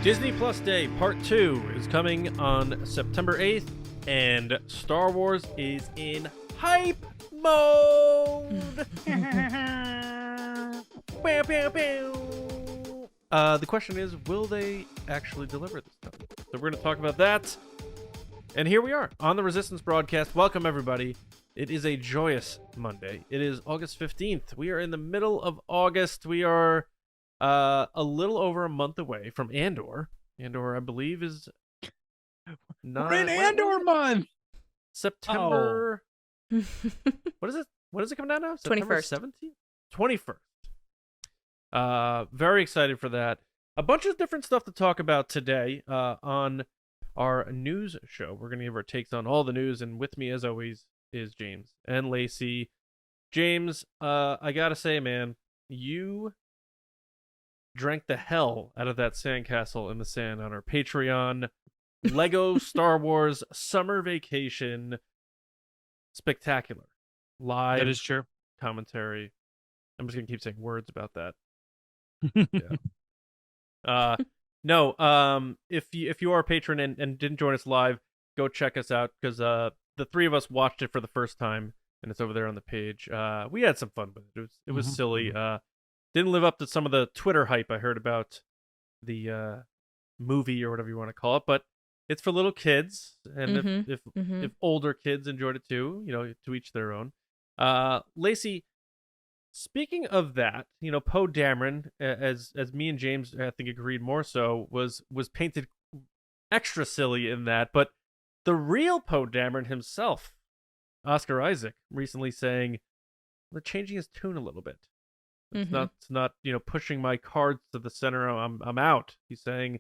Disney Plus Day Part 2 is coming on September 8th, and Star Wars is in hype mode! Bow, bow, bow. The question is, will they actually deliver this stuff? So we're going to talk about that. And here we are on the Resistance broadcast. Welcome, everybody. It is a joyous Monday. It is August 15th. We are in the middle of August. We are a little over a month away from Andor. Andor, I believe, is not... We're in Andor month! September... Oh. What is it? When does it come down now? September 21st. 17th? 21st. Very excited for that. A bunch of different stuff to talk about today on our news show. We're going to give our takes on all the news, and with me, as always, is James and Lacey. James, I gotta say, man, you drank the hell out of that sandcastle in the sand on our Patreon. Lego Star Wars Summer Vacation. Spectacular. Live. That is true. Commentary. I'm just gonna keep saying words about that. No, if you are a patron and didn't join us live, go check us out, because the three of us watched it for the first time, and it's over there on the page. We had some fun with it. It was silly. Didn't live up to some of the Twitter hype I heard about the movie, or whatever you want to call it, but it's for little kids, and if older kids enjoyed it too, to each their own. Lacey, speaking of that, Poe Dameron, as me and James, I think, agreed more so, was painted extra silly in that, but the real Poe Dameron himself, Oscar Isaac, recently saying they're changing his tune a little bit. It's not pushing my cards to the center. I'm out. He's saying,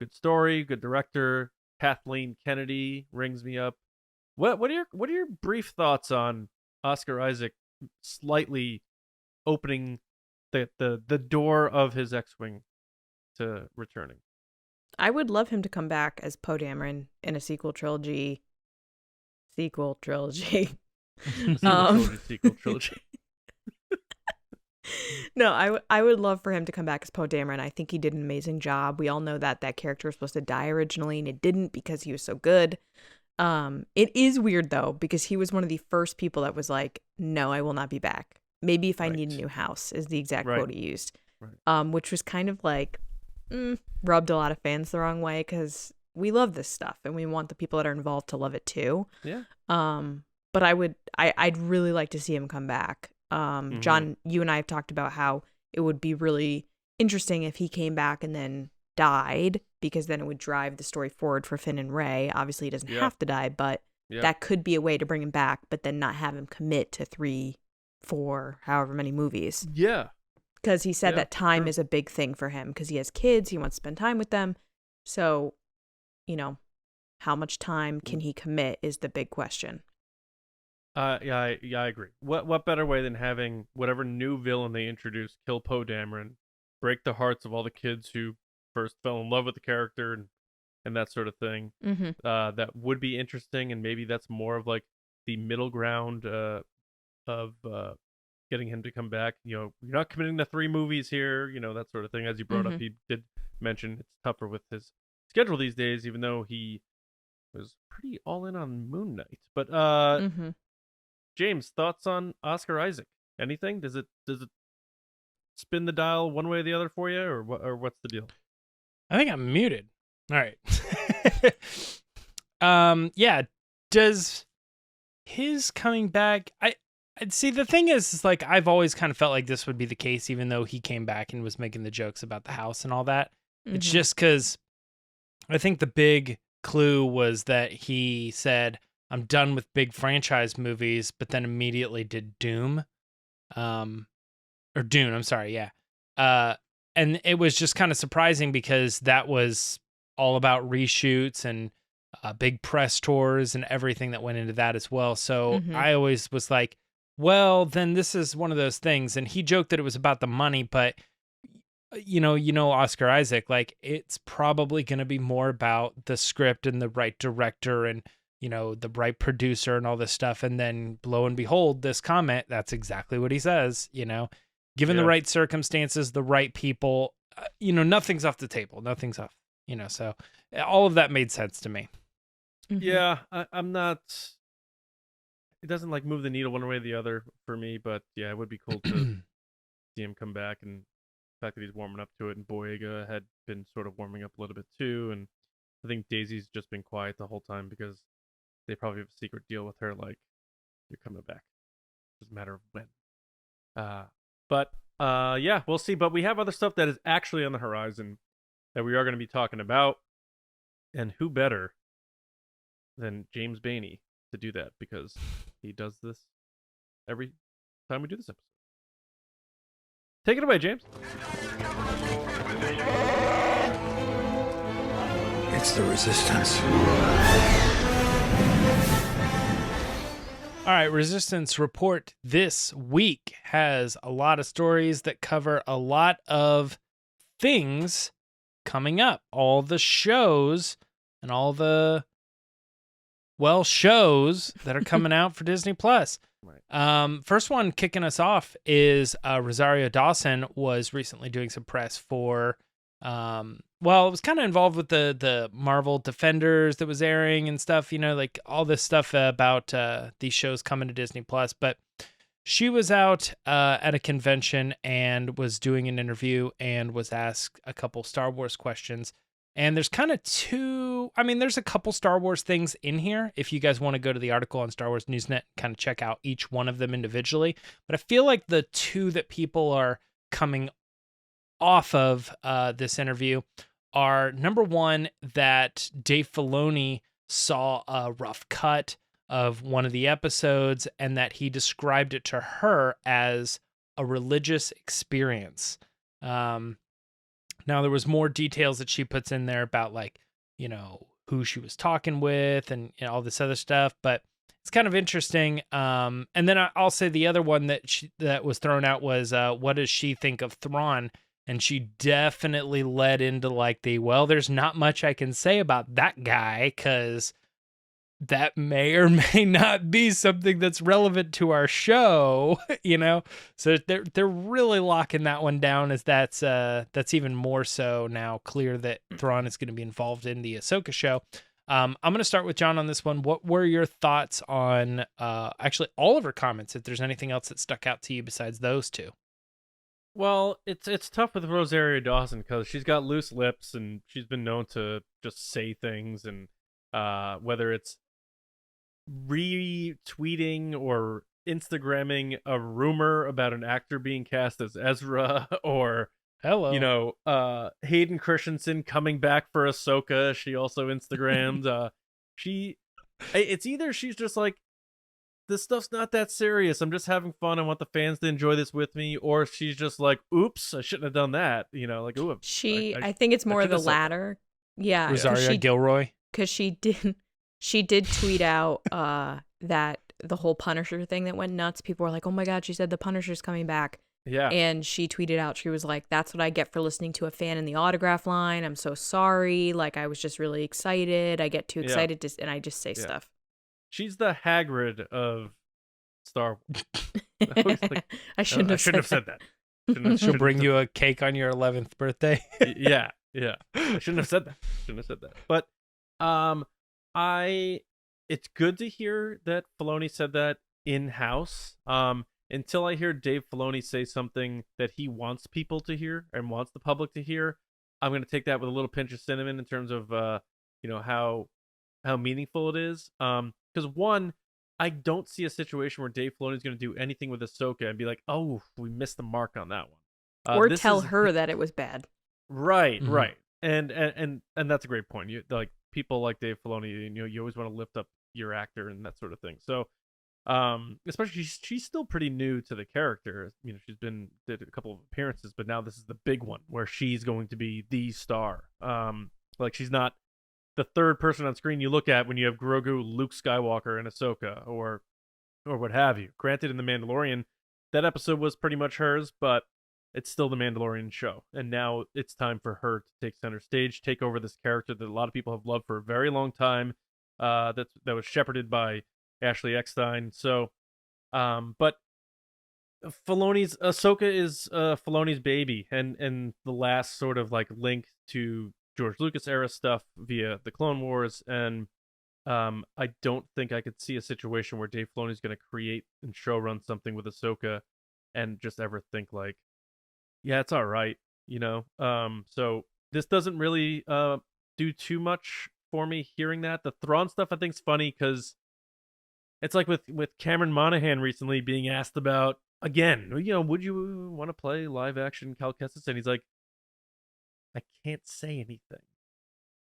good story, good director. Kathleen Kennedy rings me up. What are your brief thoughts on Oscar Isaac slightly opening the door of his X-Wing to returning? I would love him to come back as Poe Dameron in a sequel trilogy. Sequel trilogy. No, I would love for him to come back as Poe Dameron. I think he did an amazing job. We all know that character was supposed to die originally, and it didn't because he was so good. It is weird, though, because he was one of the first people that was like, no, I will not be back. Maybe if I need a new house, is the exact quote he used. Right. Which was kind of like, rubbed a lot of fans the wrong way, because we love this stuff and we want the people that are involved to love it too. Yeah. But I'd really like to see him come back. John, you and I have talked about how it would be really interesting if he came back and then died, because then it would drive the story forward for Finn and Rey. Obviously, he doesn't have to die, but that could be a way to bring him back, but then not have him commit to 3, 4, however many movies. Yeah. Because he said that time is a big thing for him, because he has kids, he wants to spend time with them. So, how much time can he commit is the big question. I agree. What better way than having whatever new villain they introduce kill Poe Dameron, break the hearts of all the kids who first fell in love with the character and that sort of thing. That would be interesting, and maybe that's more of like the middle ground of getting him to come back. You're not committing to 3 movies here, that sort of thing. As you brought up, he did mention it's tougher with his schedule these days, even though he was pretty all in on Moon Knight. But James, thoughts on Oscar Isaac? Anything? Does it spin the dial one way or the other for you, or what's the deal? I think I'm muted. All right. Yeah. Does his coming back? I'd see, the thing is like, I've always kind of felt like this would be the case, even though he came back and was making the jokes about the house and all that. It's just because I think the big clue was that he said, I'm done with big franchise movies, but then immediately did Doom. Or Dune, I'm sorry, yeah. And it was just kind of surprising, because that was all about reshoots and big press tours and everything that went into that as well. So I always was like, well, then this is one of those things. And he joked that it was about the money, but Oscar Isaac, like, it's probably going to be more about the script and the right director and, the right producer and all this stuff. And then lo and behold, this comment, that's exactly what he says, given the right circumstances, the right people, nothing's off the table. Nothing's off. So all of that made sense to me. Mhm. Yeah, I'm not. It doesn't like move the needle one way or the other for me, but yeah, it would be cool to see him come back, and the fact that he's warming up to it, and Boyega had been sort of warming up a little bit too, and I think Daisy's just been quiet the whole time because they probably have a secret deal with her, like you're coming back. Doesn't matter when. But yeah, we'll see. But we have other stuff that is actually on the horizon that we are going to be talking about, and who better than James Baney to do that, because he does this every time we do this episode. Take it away, James. It's the Resistance. All right, Resistance Report this week has a lot of stories that cover a lot of things coming up. All the shows and all the, shows that are coming out for Disney Plus. Right. First one kicking us off is Rosario Dawson was recently doing some press for it was kind of involved with the Marvel Defenders that was airing and stuff, like all this stuff about these shows coming to Disney Plus. But she was out at a convention and was doing an interview and was asked a couple Star Wars questions. And there's kind of there's a couple Star Wars things in here if you guys want to go to the article on Star Wars Newsnet and kind of check out each one of them individually. But I feel like the two that people are coming off of this interview are, number one, that Dave Filoni saw a rough cut of one of the episodes and that he described it to her as a religious experience. Now, there was more details that she puts in there about, like, who she was talking with and all this other stuff, but it's kind of interesting. And then I'll say the other one that was thrown out was, what does she think of Thrawn? And she definitely led into like there's not much I can say about that guy because that may or may not be something that's relevant to our show, So they're really locking that one down, as that's even more so now clear that Thrawn is going to be involved in the Ahsoka show. I'm going to start with John on this one. What were your thoughts on actually all of her comments? If there's anything else that stuck out to you besides those two? Well, it's tough with Rosario Dawson because she's got loose lips and she's been known to just say things, and whether it's retweeting or Instagramming a rumor about an actor being cast as Ezra, or Hayden Christensen coming back for Ahsoka. She also Instagrammed. It's either she's just like, this stuff's not that serious, I'm just having fun, I want the fans to enjoy this with me, or she's just like, oops, I shouldn't have done that, like, ooh, I think it's more of the latter. Yeah, Rosario Gilroy, because she did tweet out that the whole Punisher thing that went nuts. People were like, oh my god, she said the Punisher's coming back. Yeah. And she tweeted out, she was like, that's what I get for listening to a fan in the autograph line, I'm so sorry, like, I was just really excited, I get too excited and I just say stuff. She's the Hagrid of Star Wars. I shouldn't have said that. She'll bring you a cake on your 11th birthday. Yeah. I shouldn't have said that. But it's good to hear that Filoni said that in-house. Until I hear Dave Filoni say something that he wants people to hear and wants the public to hear, I'm going to take that with a little pinch of cinnamon in terms of how meaningful it is. Because one, I don't see a situation where Dave Filoni is going to do anything with Ahsoka and be like, "Oh, we missed the mark on that one," or tell her that it was bad. Right, right, and that's a great point. You like people like Dave Filoni, you always want to lift up your actor and that sort of thing. So, especially she's still pretty new to the character. She's did a couple of appearances, but now this is the big one where she's going to be the star. Like, she's not the third person on screen you look at when you have Grogu, Luke Skywalker, and Ahsoka, or what have you. Granted, in The Mandalorian, that episode was pretty much hers, but it's still The Mandalorian show. And now it's time for her to take center stage, take over this character that a lot of people have loved for a very long time, that was shepherded by Ashley Eckstein. So, but Filoni's Ahsoka is Filoni's baby, and the last sort of like link to George Lucas era stuff via the Clone Wars, and I don't think I could see a situation where Dave Filoni's going to create and showrun something with Ahsoka, and just ever think like, yeah, it's all right, you know. So this doesn't really do too much for me hearing that. The Thrawn stuff I think is funny because it's like with Cameron Monaghan recently being asked about again, would you want to play live action Cal Kestis? And he's like, I can't say anything.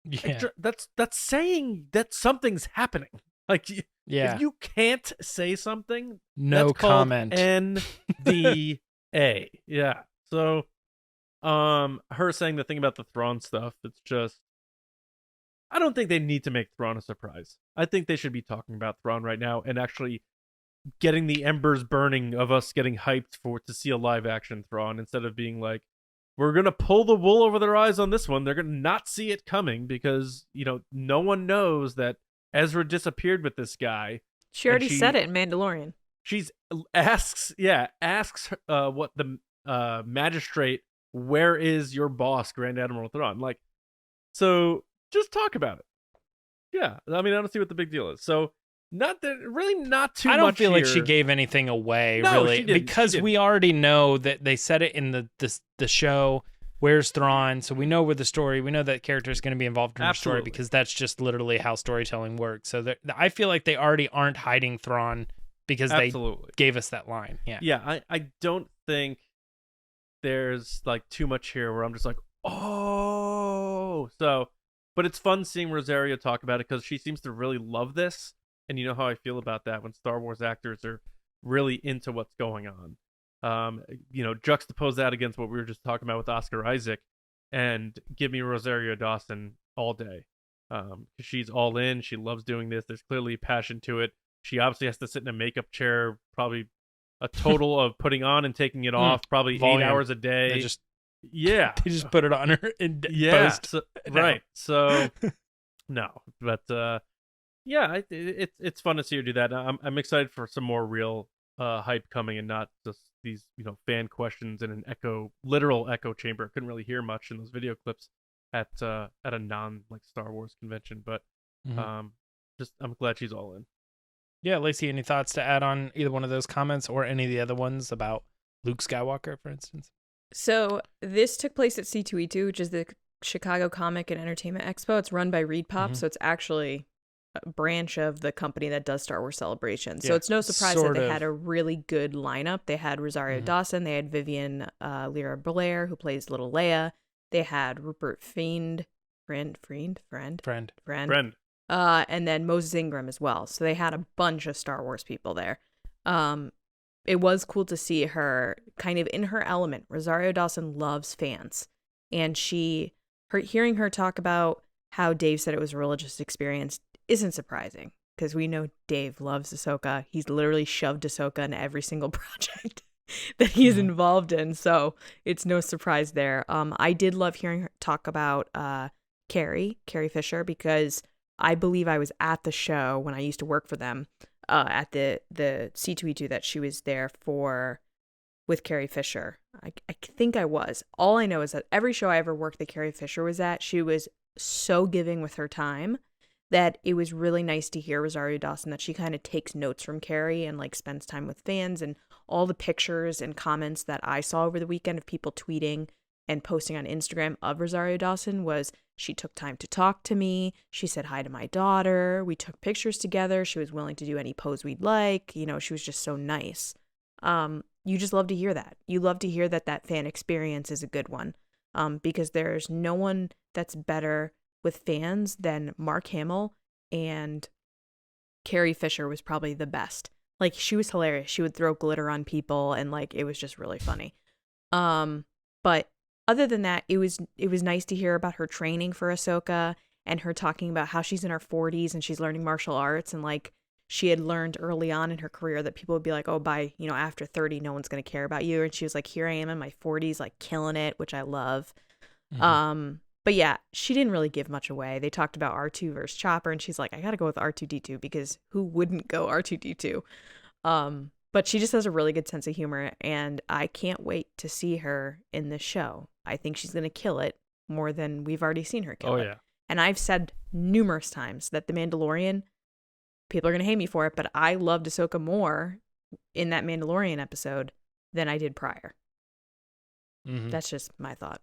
Yeah. That's saying that something's happening. Like, Yeah. if you can't say something, No that's called comment. NDA. Yeah. So, her saying the thing about the Thrawn stuff, it's just, I don't think they need to make Thrawn a surprise. I think they should be talking about Thrawn right now and actually getting the embers burning of us getting hyped to see a live action Thrawn, instead of being like, we're going to pull the wool over their eyes on this one. They're going to not see it coming because, no one knows that Ezra disappeared with this guy. She already said it in Mandalorian. She's asks what the magistrate, where is your boss, Grand Admiral Thrawn? Like, so just talk about it. Yeah, I mean, I don't see what the big deal is. So not too much. I don't feel here. like she gave anything away, No, really, she didn't. because we already know that they said it in the show. Where's Thrawn? So we know where the story. We know that character is going to be involved in the story Absolutely. because that's just literally how storytelling works. So I feel like they already aren't hiding Thrawn because Absolutely. they gave us that line. Yeah. Yeah, I don't think there's like too much here where I'm just like, oh. So, but it's fun seeing Rosario talk about it because she seems to really love this. And you know how I feel about that when Star Wars actors are really into what's going on. Juxtapose that against what we were just talking about with Oscar Isaac, and give me Rosario Dawson all day. Because she's all in. She loves doing this. There's clearly passion to it. She obviously has to sit in a makeup chair, probably a total of putting on and taking it off, probably Volume. 8 hours a day. They just put it on her in post. So, right. So no, but yeah, it's fun to see her do that. I'm excited for some more real hype coming, and not just these fan questions in an literal echo chamber. I couldn't really hear much in those video clips at a non Star Wars convention, but I'm glad she's all in. Yeah, Lacey, any thoughts to add on either one of those comments or any of the other ones about Luke Skywalker, for instance? So this took place at C2E2, which is the Chicago Comic and Entertainment Expo. It's run by ReedPop, so it's actually a branch of the company that does Star Wars Celebration. So it's no surprise that they had a really good lineup. They had Rosario Dawson. They had Vivian Lyra Blair, who plays Little Leia. They had Rupert Friend. And then Moses Ingram as well. So they had a bunch of Star Wars people there. It was cool to see her kind of in her element. Rosario Dawson loves fans. And hearing her talk about how Dave said it was a religious experience isn't surprising, because we know Dave loves Ahsoka. He's literally shoved Ahsoka in every single project that he is involved in. So it's no surprise there. I did love hearing her talk about Carrie Fisher, because I believe I was at the show when I used to work for them at the C2E2 that she was there for with Carrie Fisher. I think I was. All I know is that every show I ever worked that Carrie Fisher was at, she was so giving with her time that it was really nice to hear Rosario Dawson that she kind of takes notes from Carrie and spends time with fans. And all the pictures and comments that I saw over the weekend of people tweeting and posting on Instagram of Rosario Dawson was, she took time to talk to me. She said hi to my daughter. We took pictures together. She was willing to do any pose we'd like. She was just so nice. You just love to hear that. You love to hear that fan experience is a good one. Because there's no one that's better with fans than Mark Hamill, and Carrie Fisher was probably the best. She was hilarious. She would throw glitter on people, and it was just really funny. But other than that, it was nice to hear about her training for Ahsoka, and her talking about how she's in her 40s and she's learning martial arts, and she had learned early on in her career that people would be like, oh, by after 30 no one's going to care about you, and she was like, here I am in my 40s killing it, which I love. But yeah, she didn't really give much away. They talked about R2 versus Chopper, and she's like, I gotta go with R2-D2, because who wouldn't go R2-D2? But she just has a really good sense of humor, and I can't wait to see her in this show. I think she's going to kill it more than we've already seen her kill it. Yeah. And I've said numerous times that The Mandalorian, people are going to hate me for it, but I loved Ahsoka more in that Mandalorian episode than I did prior. That's just my thought.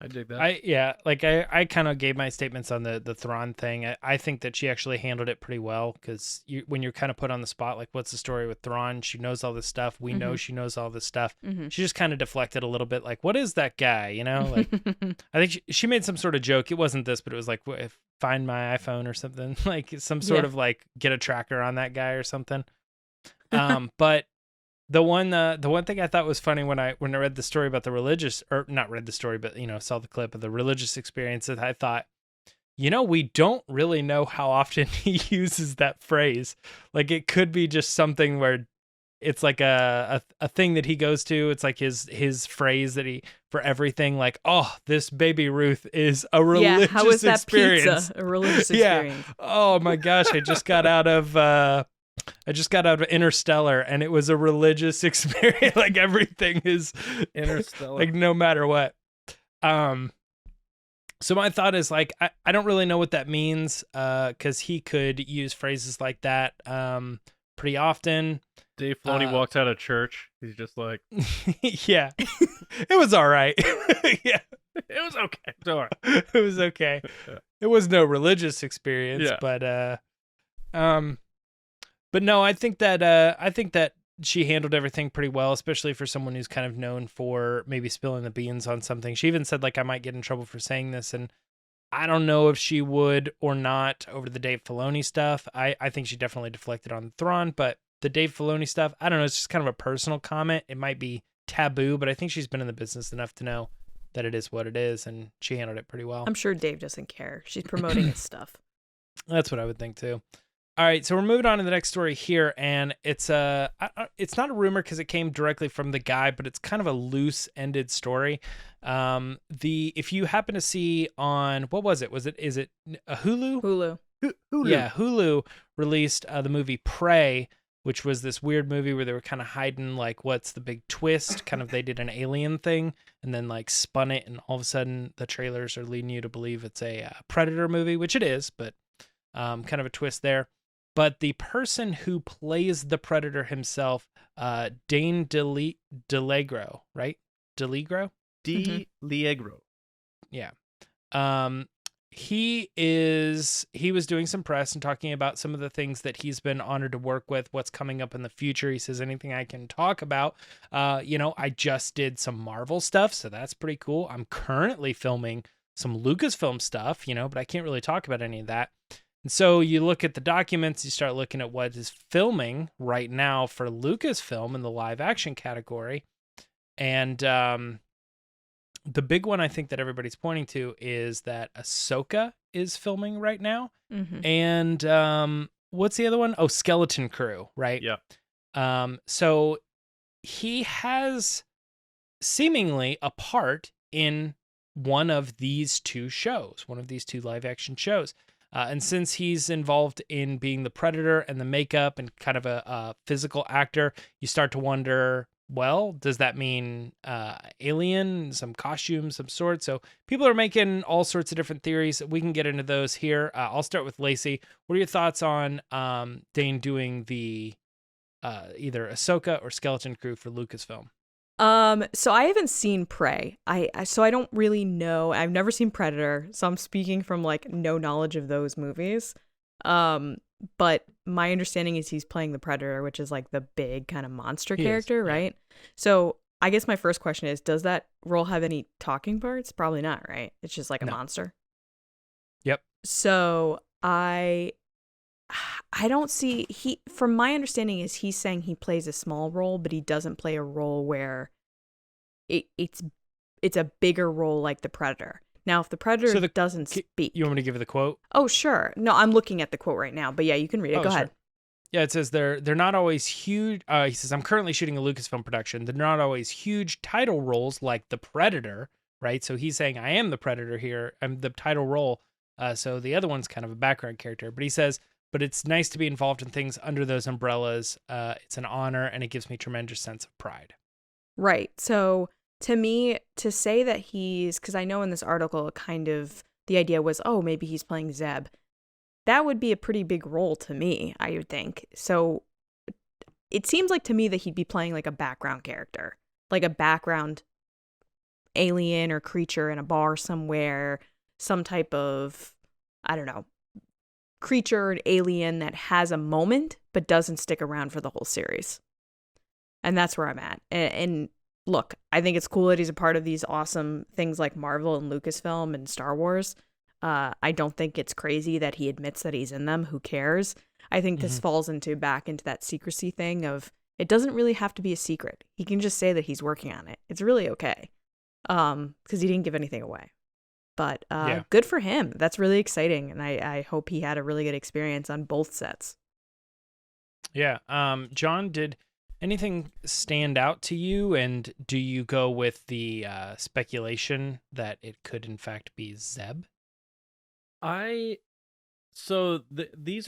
I dig that. I kind of gave my statements on the Thrawn thing. I think that she actually handled it pretty well, because when you're kind of put on the spot, like, what's the story with Thrawn? She knows all this stuff. We know she knows all this stuff. She just kind of deflected a little bit, like, what is that guy? You know, like, I think she made some sort of joke. It wasn't this, but it was like, find my iPhone or something, like some sort of like get a tracker on that guy or something. But the one thing I thought was funny when I read the story about the religious, or not read the story, but, you know, saw the clip of the religious experiences, I thought, you know, we don't really know how often he uses that phrase. Like, it could be just something where it's like a thing that he goes to. It's like his phrase that he, for everything, like, oh, this baby Ruth is a religious experience. Yeah, how is that pizza a religious experience? Yeah. Oh my gosh, I just got out of Interstellar, and it was a religious experience. Like, everything is Interstellar. like, no matter what. So my thought is, like, I don't really know what that means, because he could use phrases like that pretty often. Dave Filoni walks out of church. He's just like, yeah, it was all right. Yeah, it was okay. It's all right. It was okay. It was no religious experience, Yeah. but no, I think that she handled everything pretty well, especially for someone who's kind of known for maybe spilling the beans on something. She even said, like, I might get in trouble for saying this, and I don't know if she would or not over the Dave Filoni stuff. I think she definitely deflected on Thrawn, but the Dave Filoni stuff, I don't know. It's just kind of a personal comment. It might be taboo, but I think she's been in the business enough to know that it is what it is, and she handled it pretty well. I'm sure Dave doesn't care. She's promoting his stuff. That's what I would think too. All right, so we're moving on to the next story here, and it's not a rumor because it came directly from the guy, but it's kind of a loose-ended story. If you happen to see on, what was it? Is it a Hulu? Hulu. Yeah, Hulu released the movie Prey, which was this weird movie where they were kind of hiding, like, what's the big twist? Kind of, they did an alien thing and then, like, spun it, and all of a sudden the trailers are leading you to believe it's a Predator movie, which it is, but kind of a twist there. But the person who plays the Predator himself, Dane DiLiegro, right? DiLiegro? DiLiegro. Yeah. He was doing some press and talking about some of the things that he's been honored to work with, what's coming up in the future. He says, anything I can talk about. I just did some Marvel stuff, so that's pretty cool. I'm currently filming some Lucasfilm stuff, but I can't really talk about any of that. And so you look at the documents, you start looking at what is filming right now for Lucasfilm in the live action category. And the big one I think that everybody's pointing to is that Ahsoka is filming right now. Mm-hmm. And what's the other one? Oh, Skeleton Crew, right? Yeah. So he has seemingly a part in one of these two live action shows. And since he's involved in being the Predator and the makeup and kind of a physical actor, you start to wonder, well, does that mean alien, some costume, some sort? So people are making all sorts of different theories. We can get into those here. I'll start with Lacey. What are your thoughts on Dane doing the either Ahsoka or Skeleton Crew for Lucasfilm? So I haven't seen Prey. So I don't really know. I've never seen Predator, so I'm speaking from like no knowledge of those movies. But my understanding is he's playing the Predator, which is like the big kind of monster character, right? So I guess my first question is, does that role have any talking parts? Probably not, right? It's just like a monster. Yep. So I don't see, from my understanding is he's saying he plays a small role, but he doesn't play a role where it's a bigger role like the Predator. Now, if the Predator doesn't speak. You want me to give you the quote? Oh, sure. No, I'm looking at the quote right now, but yeah, you can read it. Go ahead. Yeah, it says they're not always huge. He says, I'm currently shooting a Lucasfilm production. They're not always huge title roles like the Predator, right? So he's saying, I am the Predator here. I'm the title role. So the other one's kind of a background character. But he says, but it's nice to be involved in things under those umbrellas. It's an honor, and it gives me tremendous sense of pride. Right. So to me, to say that because I know in this article, kind of the idea was, oh, maybe he's playing Zeb. That would be a pretty big role to me, I would think. So it seems like to me that he'd be playing like a background character, like a background alien or creature in a bar somewhere, some type of, I don't know, creature, an alien that has a moment but doesn't stick around for the whole series. And that's where I'm at. And look, I think it's cool that he's a part of these awesome things like Marvel and Lucasfilm and Star Wars. I don't think it's crazy that he admits that he's in them. Who cares? I think this falls back into that secrecy thing of it doesn't really have to be a secret. He can just say that he's working on it. It's really okay. Because he didn't give anything away. But good for him. That's really exciting. And I hope he had a really good experience on both sets. Yeah. John, did anything stand out to you? And do you go with the speculation that it could in fact be Zeb? These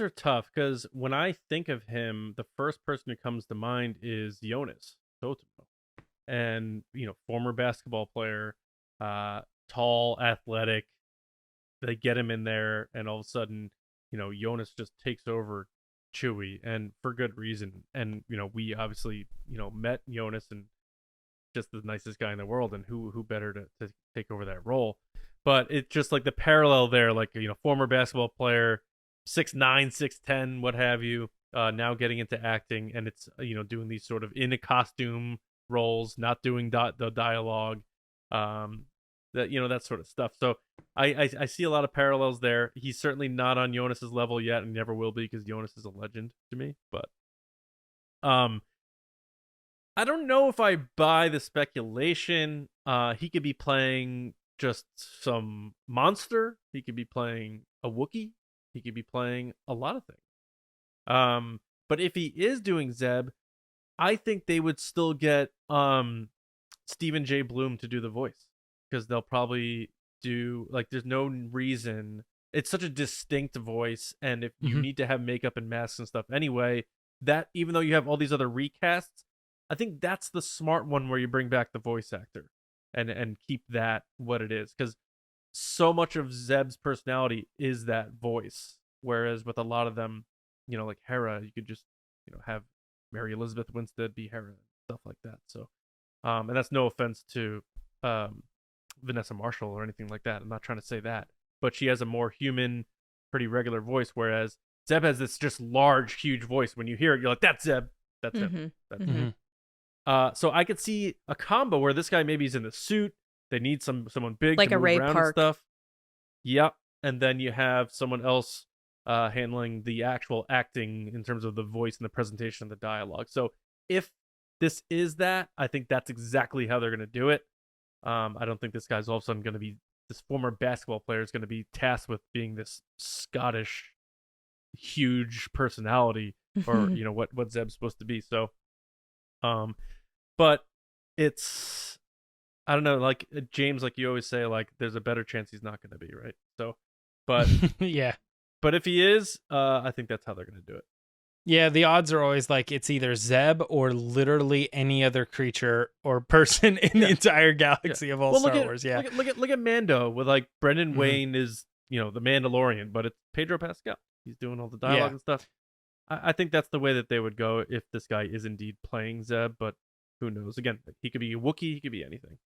are tough because when I think of him, the first person who comes to mind is Jonas Sotomo, and former basketball player, tall, athletic. They get him in there, and all of a sudden, Jonas just takes over Chewie, and for good reason. And we obviously met Jonas, and just the nicest guy in the world, and who better to take over that role. But it's just like the parallel there, like, former basketball player, 6'9", 6'10", what have you, now getting into acting, and it's, doing these sort of in a costume roles, not doing the dialogue, that sort of stuff. So I see a lot of parallels there. He's certainly not on Jonas's level yet, and never will be, because Jonas is a legend to me. But I don't know if I buy the speculation. He could be playing just some monster. He could be playing a Wookiee. He could be playing a lot of things. But if he is doing Zeb, I think they would still get Stephen J. Bloom to do the voice, because they'll probably do, like, there's no reason. It's such a distinct voice, and if you need to have makeup and masks and stuff anyway, that even though you have all these other recasts, I think that's the smart one where you bring back the voice actor and keep that what it is, because so much of Zeb's personality is that voice, whereas with a lot of them, like Hera, you could just have Mary Elizabeth Winstead be Hera, stuff like that. So and that's no offense to Vanessa Marshall or anything like that. I'm not trying to say that, but she has a more human, pretty regular voice, whereas Zeb has this just large, huge voice. When you hear it, you're like, that's Zeb. That's him. That's him. So I could see a combo where this guy maybe is in the suit. They need someone big, like to a move Ray around Park and stuff. Yep. And then you have someone else handling the actual acting in terms of the voice and the presentation of the dialogue. So if this is that, I think that's exactly how they're going to do it. I don't think this guy's all of a sudden going to be, this former basketball player is going to be tasked with being this Scottish huge personality, or what Zeb's supposed to be. So but it's, I don't know, like James, like you always say, like there's a better chance he's not going to be, right? So but yeah, but if he is, I think that's how they're going to do it. Yeah, the odds are always like it's either Zeb or literally any other creature or person in the entire galaxy of all Star Wars. Yeah, look at Mando with, like, Brendan Wayne is the Mandalorian, but it's Pedro Pascal. He's doing all the dialogue and stuff. I think that's the way that they would go if this guy is indeed playing Zeb, but who knows? Again, he could be a Wookiee, he could be anything.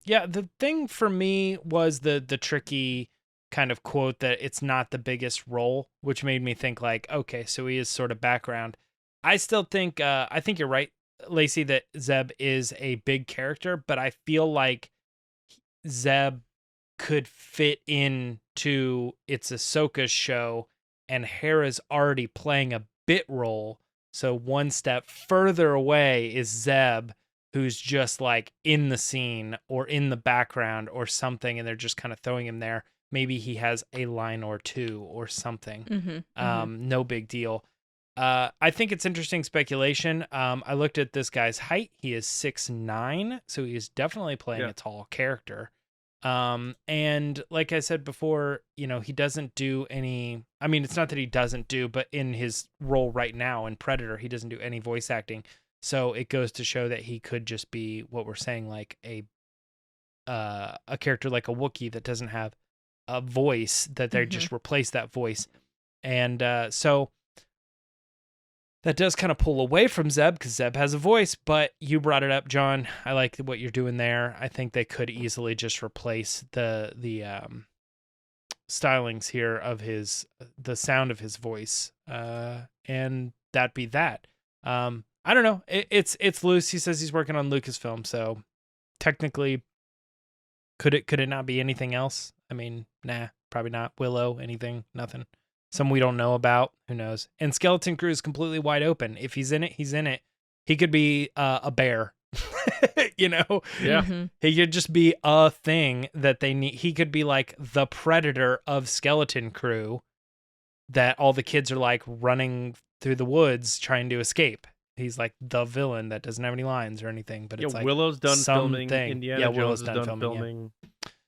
Yeah, the thing for me was the tricky kind of quote that it's not the biggest role, which made me think like, okay, so he is sort of background. I still think, I think you're right, Lacey, that Zeb is a big character, but I feel like Zeb could fit into it's Ahsoka's show, and Hera's already playing a bit role. So one step further away is Zeb, who's just like in the scene or in the background or something, and they're just kind of throwing him there. Maybe he has a line or two or something. No big deal. I think it's interesting speculation. I looked at this guy's height. He is 6'9", so he is definitely playing a tall character. And like I said before, he doesn't do any, I mean, it's not that he doesn't do, but in his role right now in Predator, he doesn't do any voice acting. So it goes to show that he could just be what we're saying, like a character like a Wookiee that doesn't have a voice, that they just replace that voice. And so that does kind of pull away from Zeb, because Zeb has a voice, but you brought it up, John. I like what you're doing there. I think they could easily just replace the stylings here of the sound of his voice, and that'd be that. I don't know. It's loose. He says he's working on Lucasfilm, so technically, could it not be anything else? I mean, nah, probably not. Willow, anything, nothing. Some we don't know about. Who knows? And Skeleton Crew is completely wide open. If he's in it, he's in it. He could be a bear, Yeah. He could just be a thing that they need. He could be like the Predator of Skeleton Crew, that all the kids are like running through the woods trying to escape. He's like the villain that doesn't have any lines or anything, but it's like Willow's done filming. something. Indiana Willow's Jones is done filming.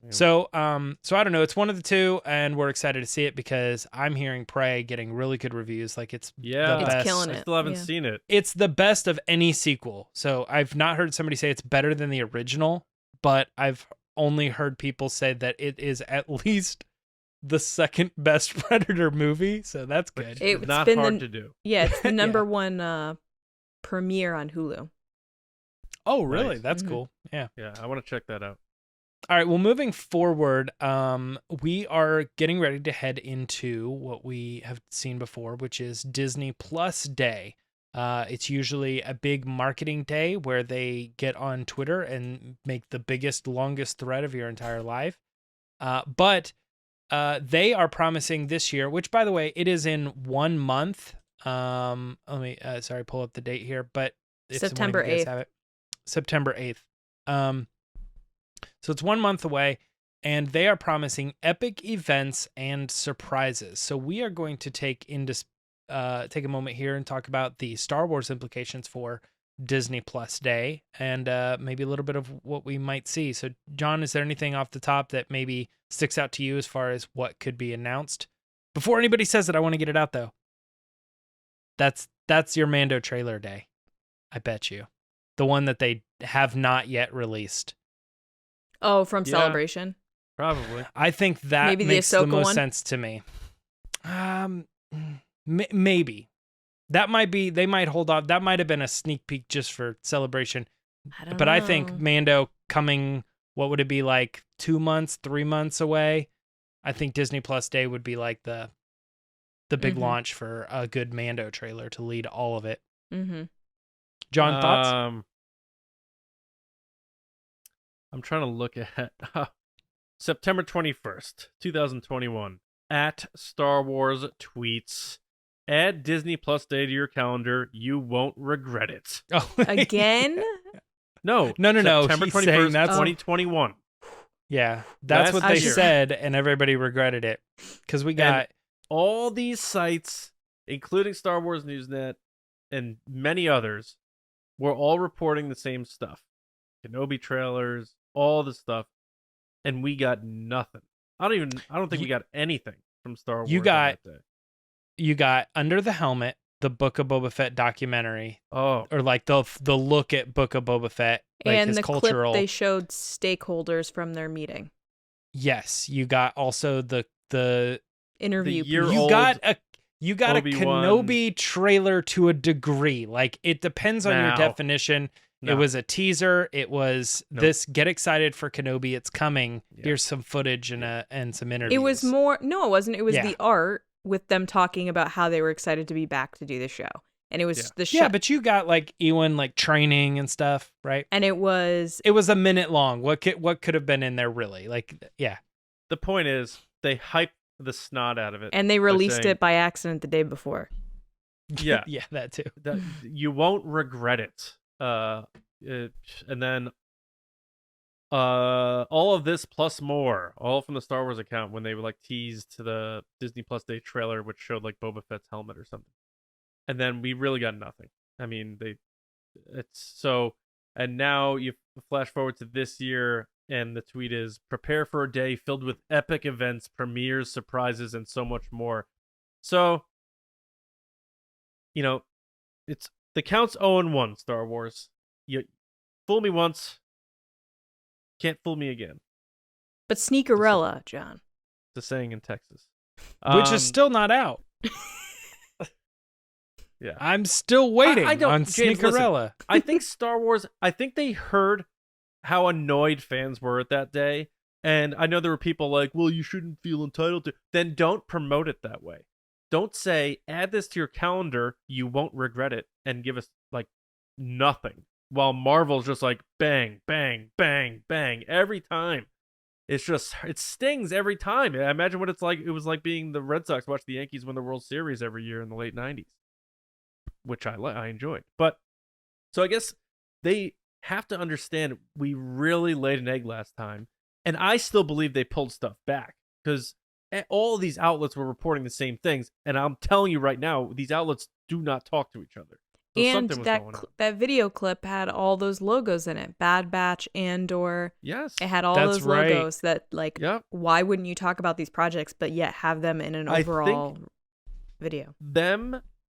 Yeah. So I don't know. It's one of the two, and we're excited to see it because I'm hearing Prey getting really good reviews. Like it's the best. Killing it. I still haven't seen it. It's the best of any sequel. So I've not heard somebody say it's better than the original, but I've only heard people say that it is at least the second best Predator movie. So that's good. It's not hard to do. Yeah, it's the number one premiere on Hulu. Oh, really? Nice. That's cool. Yeah. Yeah, I want to check that out. All right, well, moving forward, we are getting ready to head into what we have seen before, which is Disney Plus Day. It's usually a big marketing day where they get on Twitter and make the biggest, longest thread of your entire life. But they are promising this year, which, by the way, it is in 1 month. Let me, pull up the date here, but if September 8th. Have it, September 8th. So it's 1 month away, and they are promising epic events and surprises. So we are going to take a moment here and talk about the Star Wars implications for Disney Plus Day, and maybe a little bit of what we might see. So, John, is there anything off the top that maybe sticks out to you as far as what could be announced? Before anybody says it, I want to get it out, though. That's your Mando trailer day. I bet you. The one that they have not yet released. Oh, from Celebration? Probably. I think that maybe makes the the most one? sense to me. Maybe. That might be, they might hold off. That might have been a sneak peek just for Celebration. I I think Mando coming, what would it be, like 2 months, 3 months away? I think Disney Plus Day would be like the big launch for a good Mando trailer to lead all of it. Mm-hmm. John, thoughts? I'm trying to look at September 21st, 2021. At Star Wars tweets, add Disney Plus Day to your calendar. You won't regret it. Oh, Again? No. September 21st, 2021. Yeah, that's what they year. said, and everybody regretted it. Because we got all these sites, including Star Wars Newsnet and many others, were all reporting the same stuff. Kenobi trailers, all the stuff, and we got nothing. I don't think we got anything from Star Wars. You got on that day. You got Under the Helmet, the Book of Boba Fett documentary. Oh, or like the look at Book of Boba Fett, like and his the cultural. clip they showed stakeholders from their meeting. Yes, you got also the Interview. You got a Obi-Wan. Kenobi trailer to a degree. Like, it depends on your definition. No. It was a teaser. It was this. Get excited for Kenobi. It's coming. Yeah. Here's some footage and some interviews. It was more. No, it wasn't. It was Yeah. the art with them talking about how they were excited to be back to do the show, and it was the show. Yeah, but you got like Ewan like training and stuff, right? And it was a minute long. What could have been in there really? Like, yeah. The point is, they hyped the snot out of it, and they released it by accident the day before. Yeah, Yeah, that too. that you won't regret it. And then all of this plus more, all from the Star Wars account when they were like teased to the Disney Plus Day trailer, which showed like Boba Fett's helmet or something, and then we really got nothing. I mean, and now you flash forward to this year, and the tweet is, "Prepare for a day filled with epic events, premieres, surprises, and so much more." So, it's the count's 0-1, Star Wars. You fool me once, can't fool me again. But Sneakerella, John. It's a saying in Texas. Which is still not out. Yeah. I'm still waiting on James, Sneakerella. listen, I think Star Wars, I think they heard how annoyed fans were at that day. And I know there were people like, well, you shouldn't feel entitled to. Then don't promote it that way. Don't say, add this to your calendar, you won't regret it, and give us like nothing. While Marvel's just like bang, bang, bang, bang every time. It's just, it stings every time. I imagine what it's like. It was like being the Red Sox watch the Yankees win the World Series every year in the late 90s, which I enjoyed. But so I guess they have to understand we really laid an egg last time. And I still believe they pulled stuff back because all of these outlets were reporting the same things. And I'm telling you right now, these outlets do not talk to each other. So and something was going on. that video clip had all those logos in it. Bad Batch, Andor. Yes. It had all That's those right. logos that, like, why wouldn't you talk about these projects, but yet have them in an overall video?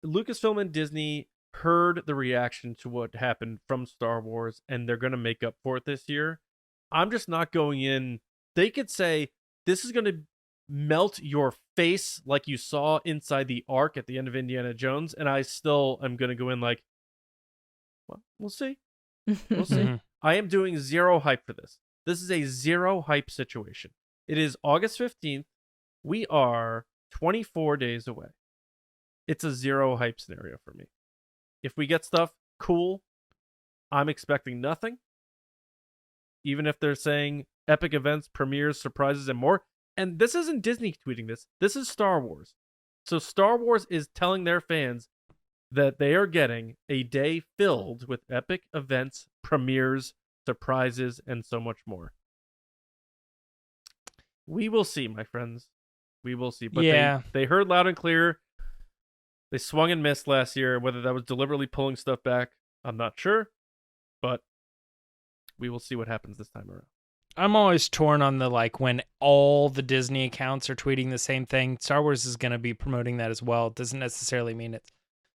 Lucasfilm and Disney heard the reaction to what happened from Star Wars, and they're going to make up for it this year. I'm just not going in. They could say, this is going to melt your face like you saw inside the Ark at the end of Indiana Jones, and I still am going to go in like, well, we'll see. We'll see. I am doing zero hype for this. This is a zero hype situation. It is August 15th. We are 24 days away. It's a zero hype scenario for me. If we get stuff, cool. I'm expecting nothing. Even if they're saying epic events, premieres, surprises, and more. And this isn't Disney tweeting this. This is Star Wars. So Star Wars is telling their fans that they are getting a day filled with epic events, premieres, surprises, and so much more. We will see, my friends. We will see. But they heard loud and clear. They swung and missed last year. Whether that was deliberately pulling stuff back, I'm not sure. But we will see what happens this time around. I'm always torn on the, like, when all the Disney accounts are tweeting the same thing. Star Wars is going to be promoting that as well. It doesn't necessarily mean it's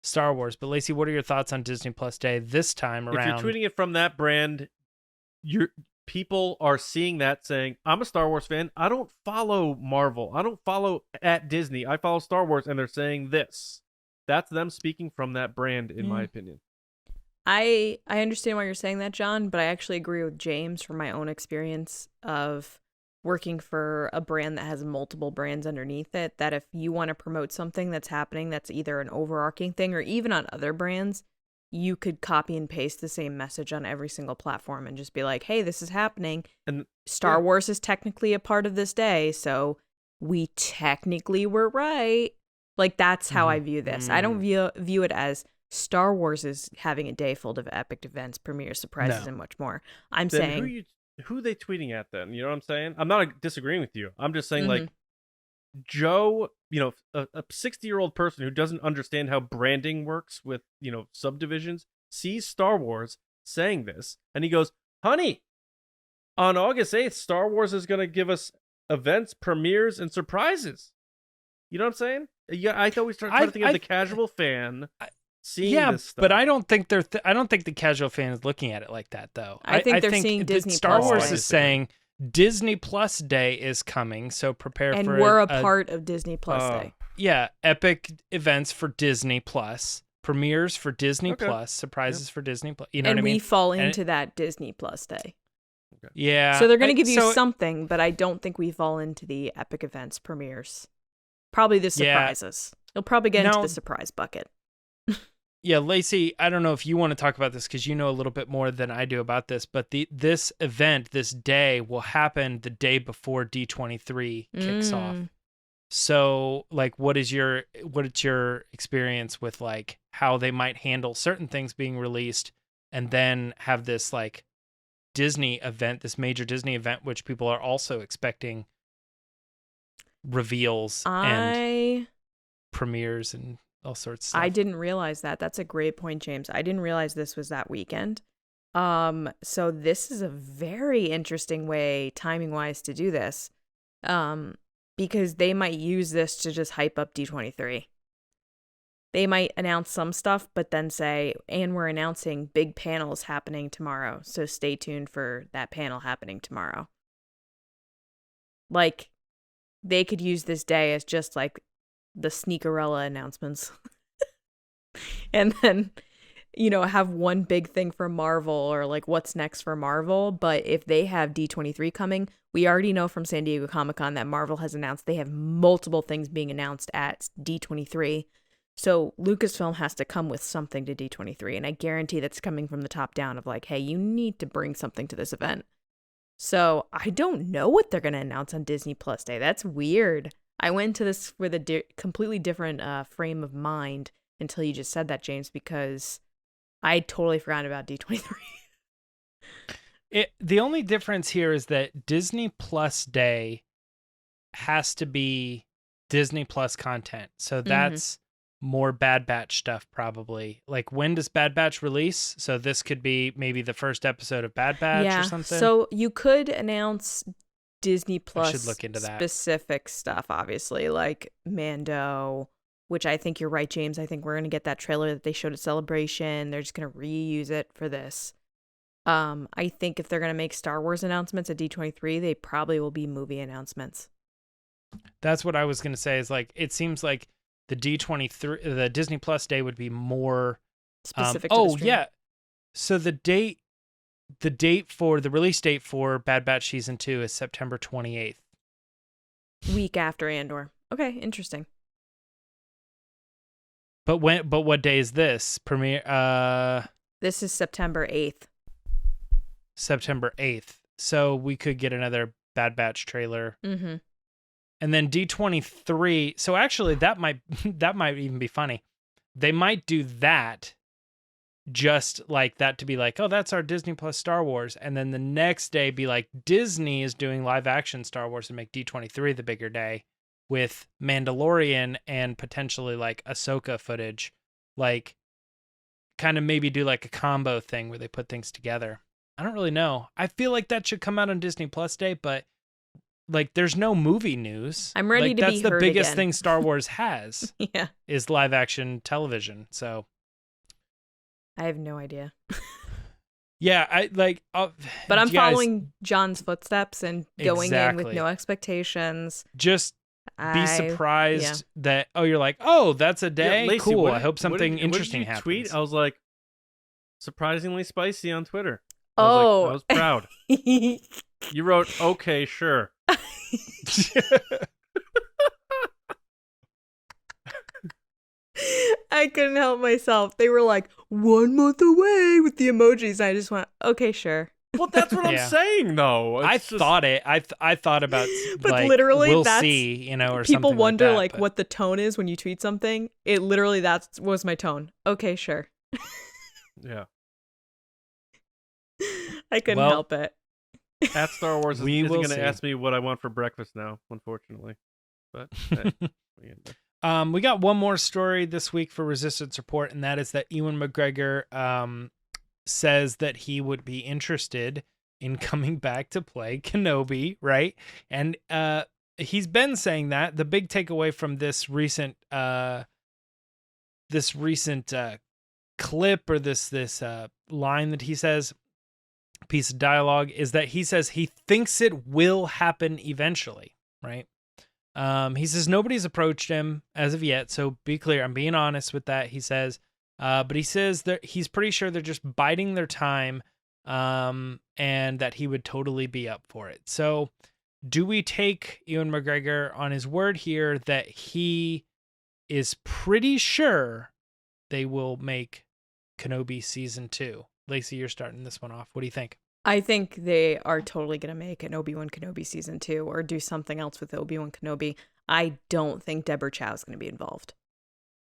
Star Wars. But Lacey, what are your thoughts on Disney Plus Day this time around? If you're tweeting it from that brand, people are seeing that saying, I'm a Star Wars fan. I don't follow Marvel. I don't follow at Disney. I follow Star Wars, and they're saying this. That's them speaking from that brand, in my opinion. I understand why you're saying that, John, but I actually agree with James from my own experience of working for a brand that has multiple brands underneath it, that if you want to promote something that's happening that's either an overarching thing or even on other brands, you could copy and paste the same message on every single platform and just be like, hey, this is happening. And Star Wars is technically a part of this day, so we technically were right. Like, that's how I view this. I don't view it as Star Wars is having a day full of epic events, premieres, surprises, and much more. I'm then saying... who are they tweeting at then? You know what I'm saying? I'm not disagreeing with you. I'm just saying, like, Joe, a 60-year-old person who doesn't understand how branding works with, subdivisions, sees Star Wars saying this, and he goes, honey, on August 8th, Star Wars is going to give us events, premieres, and surprises. You know what I'm saying? Yeah, I always try to think of the casual fan... seeing this stuff. But I don't think I don't think the casual fan is looking at it like that, though. I think they're seeing Disney Star Plus Wars Day. is saying Disney Plus Day is coming, so prepare for it. And we're a part of Disney Plus Day. Yeah, epic events for Disney Plus, premieres for Disney Plus, surprises for Disney Plus. You know what I mean? We fall into that Disney Plus Day. Okay. Yeah. So they're going to give you something, but I don't think we fall into the epic events, premieres. Probably the surprises. You'll probably get into the surprise bucket. Yeah, Lacey, I don't know if you want to talk about this because you know a little bit more than I do about this, but this event, this day, will happen the day before D23 kicks off. So, like, what's your experience with, like, how they might handle certain things being released and then have this, like, Disney event, this major Disney event, which people are also expecting reveals and premieres and all sorts of stuff. I didn't realize that. That's a great point, James. I didn't realize this was that weekend. So this is a very interesting way, timing-wise, to do this. Because they might use this to just hype up D23. They might announce some stuff, but then say, and we're announcing big panels happening tomorrow, so stay tuned for that panel happening tomorrow. Like, they could use this day as just like the Sneakerella announcements. And then, have one big thing for Marvel or like what's next for Marvel. But if they have D23 coming, we already know from San Diego Comic-Con that Marvel has announced they have multiple things being announced at D23. So Lucasfilm has to come with something to D23. And I guarantee that's coming from the top down of like, hey, you need to bring something to this event. So I don't know what they're going to announce on Disney Plus Day. That's weird. I went into this with a completely different frame of mind until you just said that, James, because I totally forgot about D23. The only difference here is that Disney Plus Day has to be Disney Plus content. So that's more Bad Batch stuff, probably. Like, when does Bad Batch release? So this could be maybe the first episode of Bad Batch or something. So you could announce Disney Plus should look into that. Specific stuff, obviously, like Mando, which I think you're right, James. I think we're going to get that trailer that they showed at Celebration. They're just going to reuse it for this. I think if they're going to make Star Wars announcements at D23, they probably will be movie announcements. That's what I was going to say, is like, it seems like the D23, the Disney Plus Day would be more specific to the stream. Yeah. So the release date for Bad Batch Season 2 is September 28th. Week after Andor. Okay, interesting. But what day is this? Premiere This is September 8th. September 8th. So we could get another Bad Batch trailer. Mm-hmm. And then D23. So actually that might even be funny. They might do that just like that, to be like, oh, that's our Disney Plus Star Wars. And then the next day be like, Disney is doing live action Star Wars, and make D23 the bigger day with Mandalorian and potentially like Ahsoka footage. Like, kind of maybe do like a combo thing where they put things together. I don't really know. I feel like that should come out on Disney Plus Day, but like, there's no movie news. I'm ready to be heard That's the biggest again. thing Star Wars has. Yeah. Is live action television. So I have no idea. yeah, I like. But I'm following John's footsteps and going in with Exactly. no expectations. Just be surprised that, oh, you're like, oh, that's a day. Yeah, Lacey, cool. what I did- hope what something did you interesting tweet? happens. I was like, surprisingly spicy on Twitter. Oh. I was proud. You wrote, okay, sure. I couldn't help myself. They were like 1 month away with the emojis. I just went, okay, sure. Well, that's what Yeah. I'm saying, though. I thought it. I thought about, But like, literally, we'll that's- see, or People something wonder like, that, but- what the tone is when you tweet something. It literally, that was my tone. Okay, sure. Yeah. I couldn't Well, help it. At Star Wars We isn't will going to see. ask me what I want for breakfast now, unfortunately. But hey, what are you gonna do? We got one more story this week for Resistance Report, and that is that Ewan McGregor says that he would be interested in coming back to play Kenobi, right? And he's been saying that. The big takeaway from this recent clip, or this line that he says, piece of dialogue, is that he says he thinks it will happen eventually, right? He says nobody's approached him as of yet, so be clear, I'm being honest with that, he says. But he says that he's pretty sure they're just biding their time, and that he would totally be up for it. So do we take Ewan McGregor on his word here that he is pretty sure they will make Kenobi Season 2? Lacey, you're starting this one off. What do you think? I think they are totally going to make an Obi-Wan Kenobi Season 2 or do something else with Obi-Wan Kenobi. I don't think Deborah Chow is going to be involved.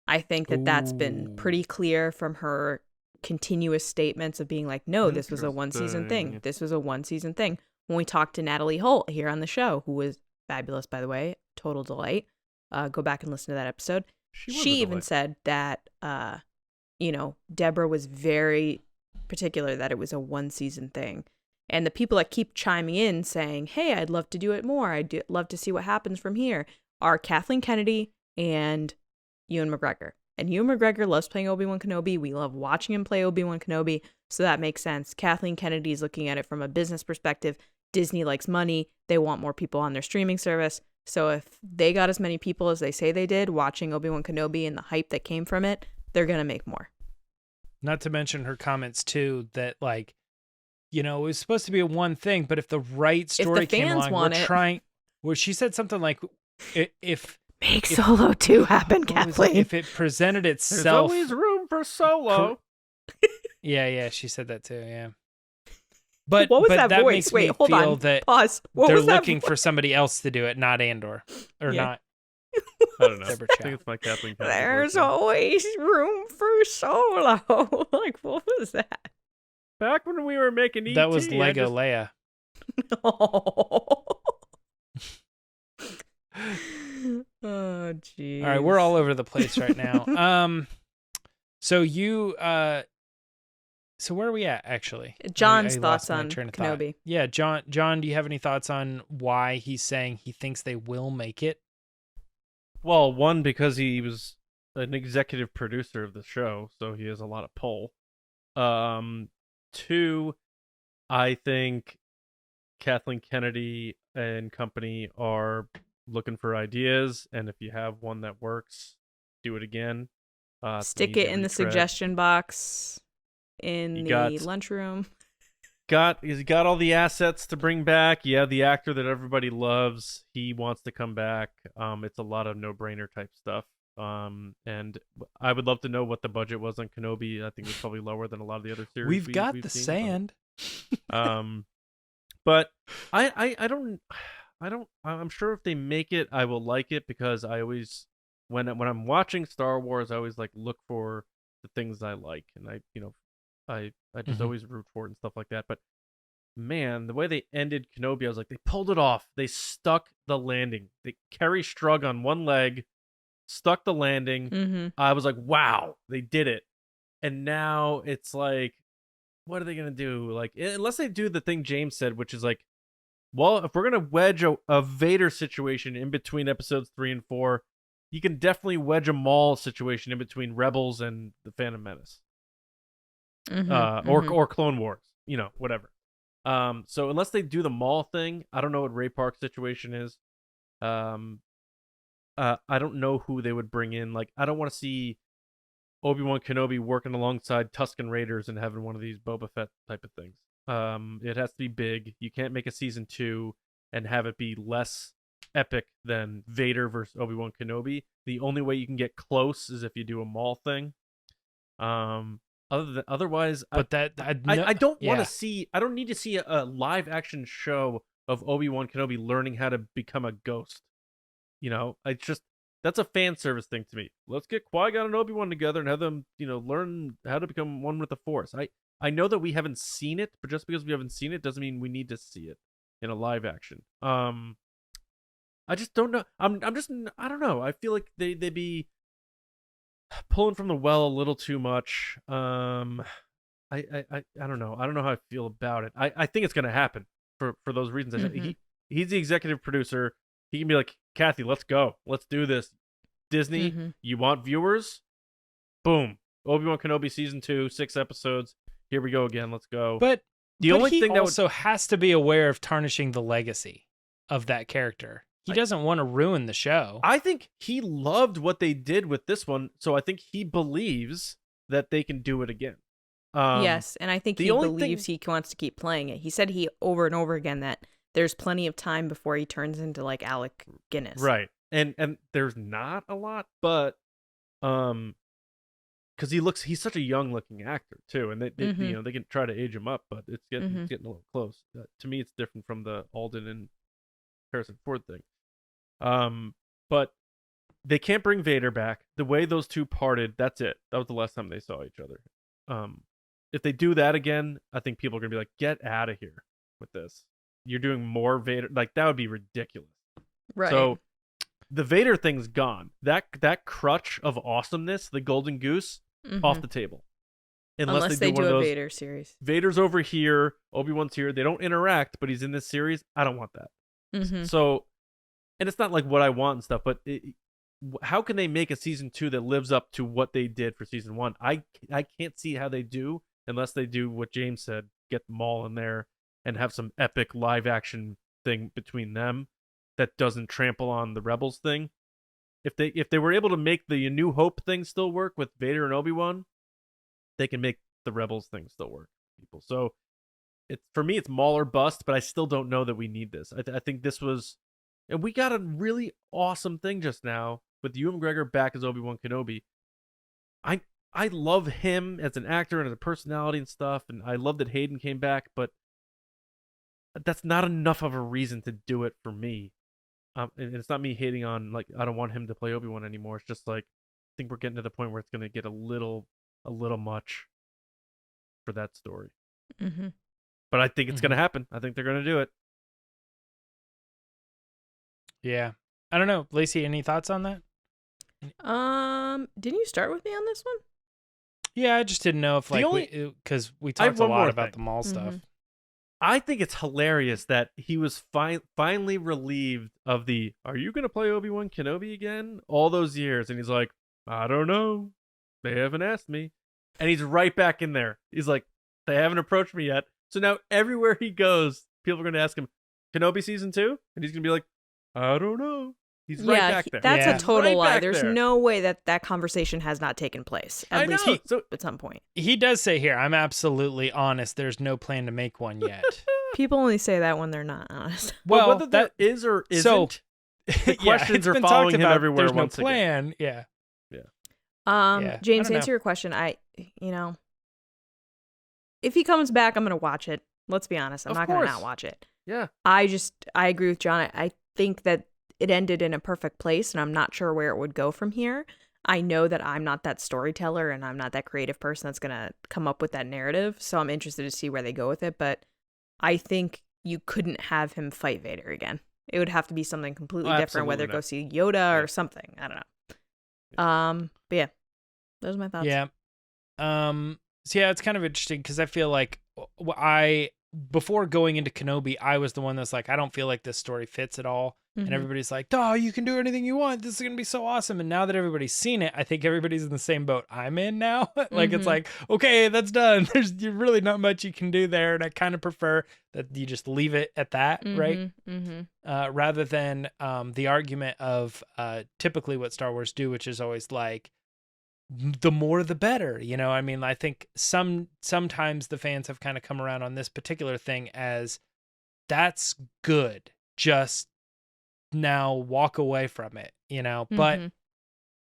I think that that's been pretty clear from her continuous statements of being like, no, this was a one-season thing. Interesting. This was a one-season thing. When we talked to Natalie Holt here on the show, who was fabulous, by the way, total delight. Go back and listen to that episode. She was a She even delight. said that, Deborah was very particular that it was a 1-season thing. And the people that keep chiming in saying, hey, I'd love to do it more, I'd love to see what happens from here, are Kathleen Kennedy and Ewan McGregor. And Ewan McGregor loves playing Obi-Wan Kenobi. We love watching him play Obi-Wan Kenobi. So that makes sense. Kathleen Kennedy's looking at it from a business perspective. Disney likes money. They want more people on their streaming service. So if they got as many people as they say they did watching Obi-Wan Kenobi and the hype that came from it, they're going to make more. Not to mention her comments too that like, you know, it was supposed to be a one thing, but if the right story came along, we're trying. Well, she said something like, if make Solo 2 happen, Kathleen. If it presented itself, there's always room for Solo. Yeah, she said that too. Yeah. But what was but that voice? Makes Wait, me hold feel on. that Pause. What they're was that looking voice? for somebody else to do it, not Andor or Yeah. not. I don't know. Deborah I Chow. think it's my Kathleen Kennedy There's voice now. always room for Solo. Like, what was that? Back when we were making ET, That was I Lego just- Leia. Oh, jeez. All right, we're all over the place right now. So you so where are we at actually? John's I thoughts lost my on train of thought. Kenobi. Yeah, John, do you have any thoughts on why he's saying he thinks they will make it? Well, one, because he was an executive producer of the show, so he has a lot of pull. Two, I think Kathleen Kennedy and company are looking for ideas, and if you have one that works, do it again. Stick it in the suggestion box in You the got- lunchroom. He's got all the assets to bring back. Yeah, the actor that everybody loves, he wants to come back. It's a lot of no-brainer type stuff. And I would love to know what the budget was on Kenobi. I think it's probably lower than a lot of the other series. We've got we've the seen, sand. but I don't. I'm sure if they make it, I will like it because I always, when I'm watching Star Wars, I always like look for the things I like, and I just Mhm. always root for it and stuff like that. But man, the way they ended Kenobi, I was like, they pulled it off. They stuck the landing. They Carrie Strug on one leg, stuck the landing. Mm-hmm. I was like, wow, they did it. And now it's like, what are they gonna do? Like, unless they do the thing James said, which is like, well, if we're gonna wedge a Vader situation in between episodes 3 and 4, you can definitely wedge a Maul situation in between Rebels and the Phantom Menace. Or Clone Wars, whatever. So unless they do the Maul thing, I don't know what Ray Park's situation is. I don't know who they would bring in. Like, I don't want to see Obi-Wan Kenobi working alongside Tusken Raiders and having one of these Boba Fett type of things. It has to be big. You can't make a season 2 and have it be less epic than Vader versus Obi-Wan Kenobi. The only way you can get close is if you do a Maul thing. Otherwise, But I don't want yeah. to see. I don't need to see a live action show of Obi-Wan Kenobi learning how to become a ghost. It's just that's a fan service thing to me. Let's get Qui-Gon and Obi-Wan together and have them, learn how to become one with the Force. I know that we haven't seen it, but just because we haven't seen it doesn't mean we need to see it in a live action. I just don't know. I don't know. I feel like they'd be pulling from the well a little too much. I don't know. I don't know how I feel about it. I think it's gonna happen for those reasons. Mhm. He's the executive producer. He can be like, Kathy, let's go. Let's do this. Disney, Mhm. you want viewers? Boom. Obi-Wan Kenobi season 2, 6 episodes. Here we go again. Let's go. But the only he thing that also has to be aware of tarnishing the legacy of that character. He doesn't want to ruin the show. I think he loved what they did with this one, so I think he believes that they can do it again. Yes, and I think the he only believes he wants to keep playing it. He said he over and over again that there's plenty of time before he turns into like Alec Guinness. Right. And there's not a lot, but because he's such a young looking actor too, and they Mhm. they can try to age him up, but it's getting Mhm. it's getting a little close. To me, it's different from the Alden and Harrison Ford thing. But they can't bring Vader back. The way those two parted, that's it. That was the last time they saw each other. If they do that again, I think people are gonna be like, "Get out of here with this. You're doing more Vader." Like, that would be ridiculous. Right. So the Vader thing's gone. That crutch of awesomeness, the golden goose, Mhm. off the table. Unless they they do one do of a those. Vader series. Vader's over here, Obi-Wan's here. They don't interact, but he's in this series. I don't want that. Mm-hmm. So, and it's not like what I want and stuff, but how can they make a season 2 that lives up to what they did for season 1? I can't see how they do unless they do what James said, get them all in there and have some epic live action thing between them that doesn't trample on the Rebels thing. If they were able to make the New Hope thing still work with Vader and Obi-Wan, they can make the Rebels thing still work for people. So for me, it's Maul or bust, but I still don't know that we need this. I think this was, and we got a really awesome thing just now with Ewan McGregor back as Obi-Wan Kenobi. I love him as an actor and as a personality and stuff, and I love that Hayden came back, but that's not enough of a reason to do it for me. And it's not me hating on, like, I don't want him to play Obi-Wan anymore. It's just like, I think we're getting to the point where it's going to get a little much for that story. Mm-hmm. But I think it's going to happen. I think they're going to do it. Yeah. I don't know. Lacey, any thoughts on that? Didn't you start with me on this one? Yeah, I just didn't know if, like, because we talked a lot about the Maul stuff. I think it's hilarious that he was finally relieved of the, are you going to play Obi-Wan Kenobi again? All those years. And he's like, I don't know. They haven't asked me. And he's right back in there. He's like, they haven't approached me yet. So now everywhere he goes, people are going to ask him, Kenobi season 2? And he's going to be like, I don't know. He's right back there. That's a total lie. There's there. no way that conversation has not taken place. At least at some point. He does say here, I'm absolutely honest. There's no plan to make one yet. People only say that when they're not honest. Well, whether there is or isn't, so, the questions are following him everywhere. There's no once plan. Again. Yeah. James, to answer your question, if he comes back, I'm going to watch it. Let's be honest. I'm not going to not watch it. Yeah. I agree with John. I think that it ended in a perfect place, and I'm not sure where it would go from here. I know that I'm not that storyteller, and I'm not that creative person that's going to come up with that narrative, so I'm interested to see where they go with it, but I think you couldn't have him fight Vader again. It would have to be something completely different, whether go see Yoda or something. I don't know. But yeah, those are my thoughts. Yeah. So yeah, it's kind of interesting because I feel like before going into Kenobi, I was the one that's like, I don't feel like this story fits at all. Mm-hmm. And everybody's like, oh, you can do anything you want. This is going to be so awesome. And now that everybody's seen it, I think everybody's in the same boat I'm in now. It's like, okay, that's done. There's really not much you can do there. And I kind of prefer that you just leave it at that, right? Mm-hmm. Rather than the argument of typically what Star Wars do, which is always like, the more the better, I mean, I think sometimes the fans have kind of come around on this particular thing as that's good, just now walk away from it, but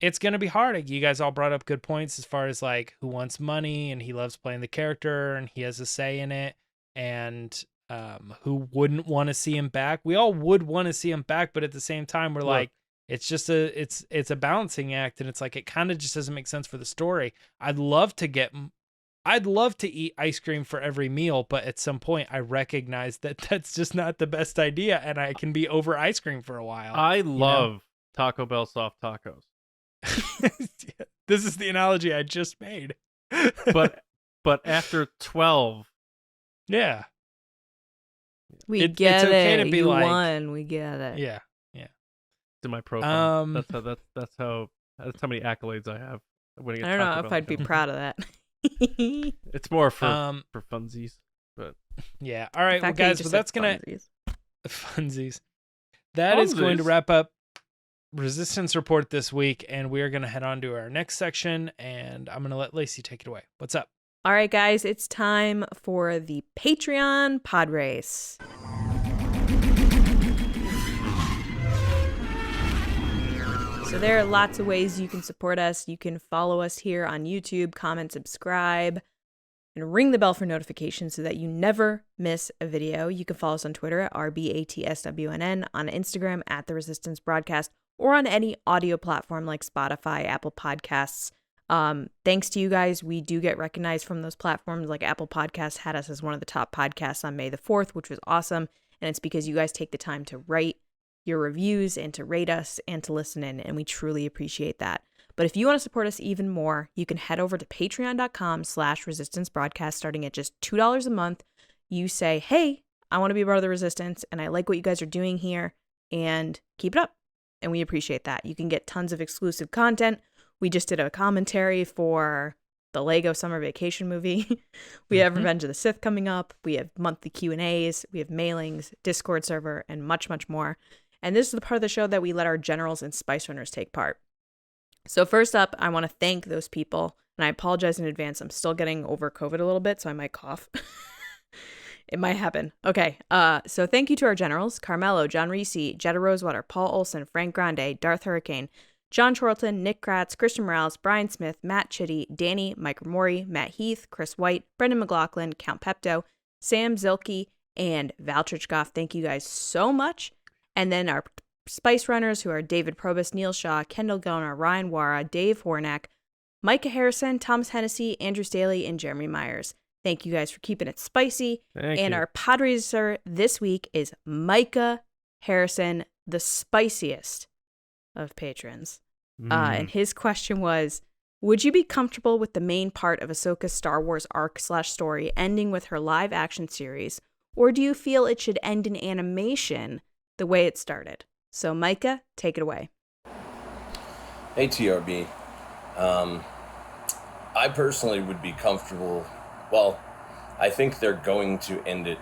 it's going to be hard. You guys all brought up good points as far as like who wants money and he loves playing the character and he has a say in it, and who wouldn't want to see him back. We all would want to see him back, but at the same time we're like, it's just it's a balancing act, and it's like it kind of just doesn't make sense for the story. I'd love to eat ice cream for every meal, but at some point I recognize that that's just not the best idea, and I can be over ice cream for a while. I love Taco Bell soft tacos. This is the analogy I just made. but after 12, we get it's okay it. To be you like, won. We get it. Yeah. To my profile. That's how many accolades I have. I don't know if I'd be proud of that. It's more for funsies, but yeah. All right, well, guys, that's gonna funsies. That is going to wrap up Resistance Report this week, and we are gonna head on to our next section, and I'm gonna let Lacey take it away. What's up? All right, guys, it's time for the Patreon pod race. So there are lots of ways you can support us. You can follow us here on YouTube, comment, subscribe, and ring the bell for notifications so that you never miss a video. You can follow us on Twitter at RBATSWNN, on Instagram at The Resistance Broadcast, or on any audio platform like Spotify, Apple Podcasts. Thanks to you guys, we do get recognized from those platforms. Like Apple Podcasts had us as one of the top podcasts on May the 4th, which was awesome. And it's because you guys take the time to write your reviews and to rate us and to listen in, and we truly appreciate that. But if you want to support us even more, you can head over to patreon.com/resistance broadcast starting at just $2 a month. You say, hey, I want to be part of the Resistance and I like what you guys are doing here, and keep it up. And we appreciate that. You can get tons of exclusive content. We just did a commentary for the Lego summer vacation movie. We have Revenge of the Sith coming up. We have monthly Q&As. We have mailings, Discord server, and much, much more. And this is the part of the show that we let our generals and spice runners take part. So first up, I want to thank those people. And I apologize in advance. I'm still getting over COVID a little bit, so I might cough. It might happen. Okay. So thank you to our generals: Carmelo, John Reese, Jetta Rosewater, Paul Olson, Frank Grande, Darth Hurricane, John Chorlton, Nick Kratz, Christian Morales, Brian Smith, Matt Chitty, Danny, Mike Mori, Matt Heath, Chris White, Brendan McLaughlin, Count Pepto, Sam Zilke, and Val Trichkoff. Thank you guys so much. And then our Spice Runners, who are David Probus, Neil Shaw, Kendall Gellner, Ryan Wara, Dave Hornack, Micah Harrison, Thomas Hennessy, Andrew Staley, and Jeremy Myers. Thank you guys for keeping it spicy. Thank and you. our PODRACER this week is Micah Harrison, the spiciest of patrons. And his question was, would you be comfortable with the main part of Ahsoka's Star Wars arc/story ending with her live action series, or do you feel it should end in animation the way it started? So Micah, take it away. Hey, TRB. I personally would be comfortable. Well, I think they're going to end it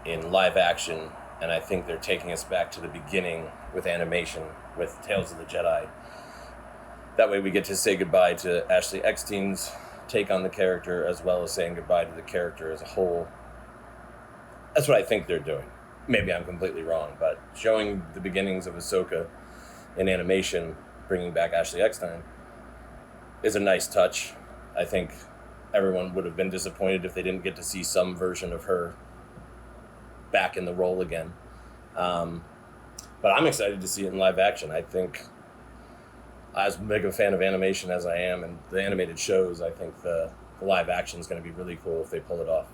in live action, and I think they're taking us back to the beginning with animation, with Tales of the Jedi. That way we get to say goodbye to Ashley Eckstein's take on the character, as well as saying goodbye to the character as a whole. That's what I think they're doing. Maybe I'm completely wrong, but showing the beginnings of Ahsoka in animation, bringing back Ashley Eckstein, is a nice touch. I think everyone would have been disappointed if they didn't get to see some version of her back in the role again. But I'm excited to see it in live action. I think, as big a fan of animation as I am and the animated shows, I think the live action is going to be really cool if they pull it off.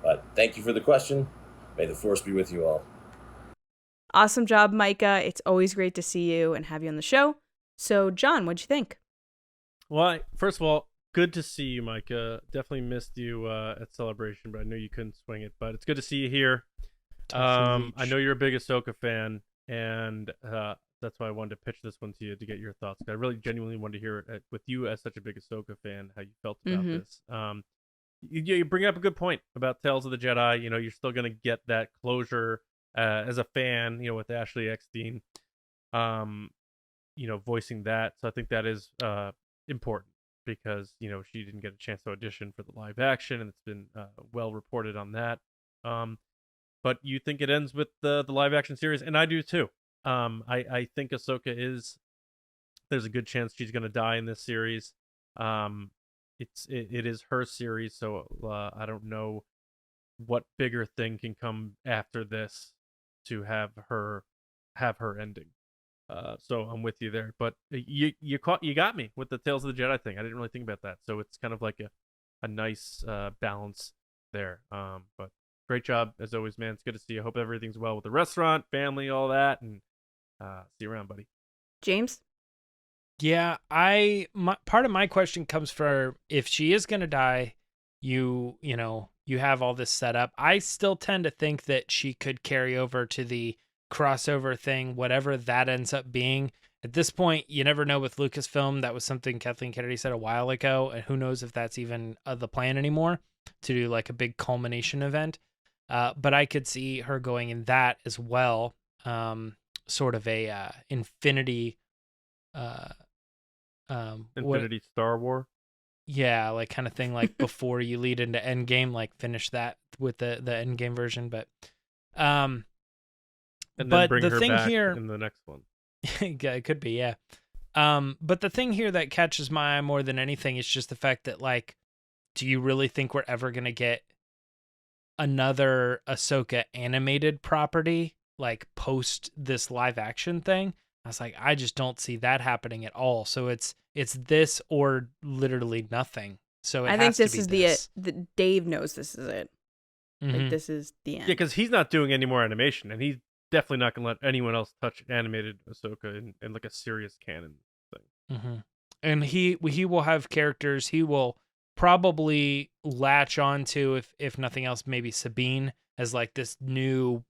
But thank you for the question. May the Force be with you all. Awesome job, Micah. It's always great to see you and have you on the show. So, John, what'd you think? Well, first of all, good to see you, Micah. Definitely missed you at Celebration, but I knew you couldn't swing it. But it's good to see you here. I know you're a big Ahsoka fan, and that's why I wanted to pitch this one to you to get your thoughts. I really genuinely wanted to hear it with you as such a big Ahsoka fan, how you felt about this. You bring up a good point about Tales of the Jedi. You know, you're still going to get that closure as a fan, you know, with Ashley Eckstein, you know, voicing that. So I think that is important, because, you know, she didn't get a chance to audition for the live action, and it's been well reported on that. But you think it ends with the live action series, and I do too. I think Ahsoka there's a good chance she's going to die in this series. It is her series, so I don't know what bigger thing can come after this to have her ending. So I'm with you there, but you got me with the Tales of the Jedi thing. I didn't really think about that, so it's kind of like a nice balance there. But great job as always, man. It's good to see you. I hope everything's well with the restaurant, family, all that, and see you around, buddy. James? Yeah, part of my question comes for, if she is going to die, you have all this set up. I still tend to think that she could carry over to the crossover thing, whatever that ends up being. At this point, you never know with Lucasfilm. That was something Kathleen Kennedy said a while ago, and who knows if that's even the plan anymore, to do like a big culmination event. But I could see her going in that as well, sort of a Infinity Star War. Yeah, like kind of thing, like before you lead into Endgame, like finish that with the Endgame version. But and then but bring the her thing back here in the next one. it could be, yeah. But the thing here that catches my eye more than anything is just the fact that, like, do you really think we're ever gonna get another Ahsoka animated property, like, post this live action thing? I was like, I just don't see that happening at all. So it's this or literally nothing. So I think this is the Dave knows this is it. Like, this is the end. Yeah, because he's not doing any more animation, and he's definitely not going to let anyone else touch animated Ahsoka in like a serious canon thing. And he will have characters he will probably latch on to, if nothing else, maybe Sabine as like this new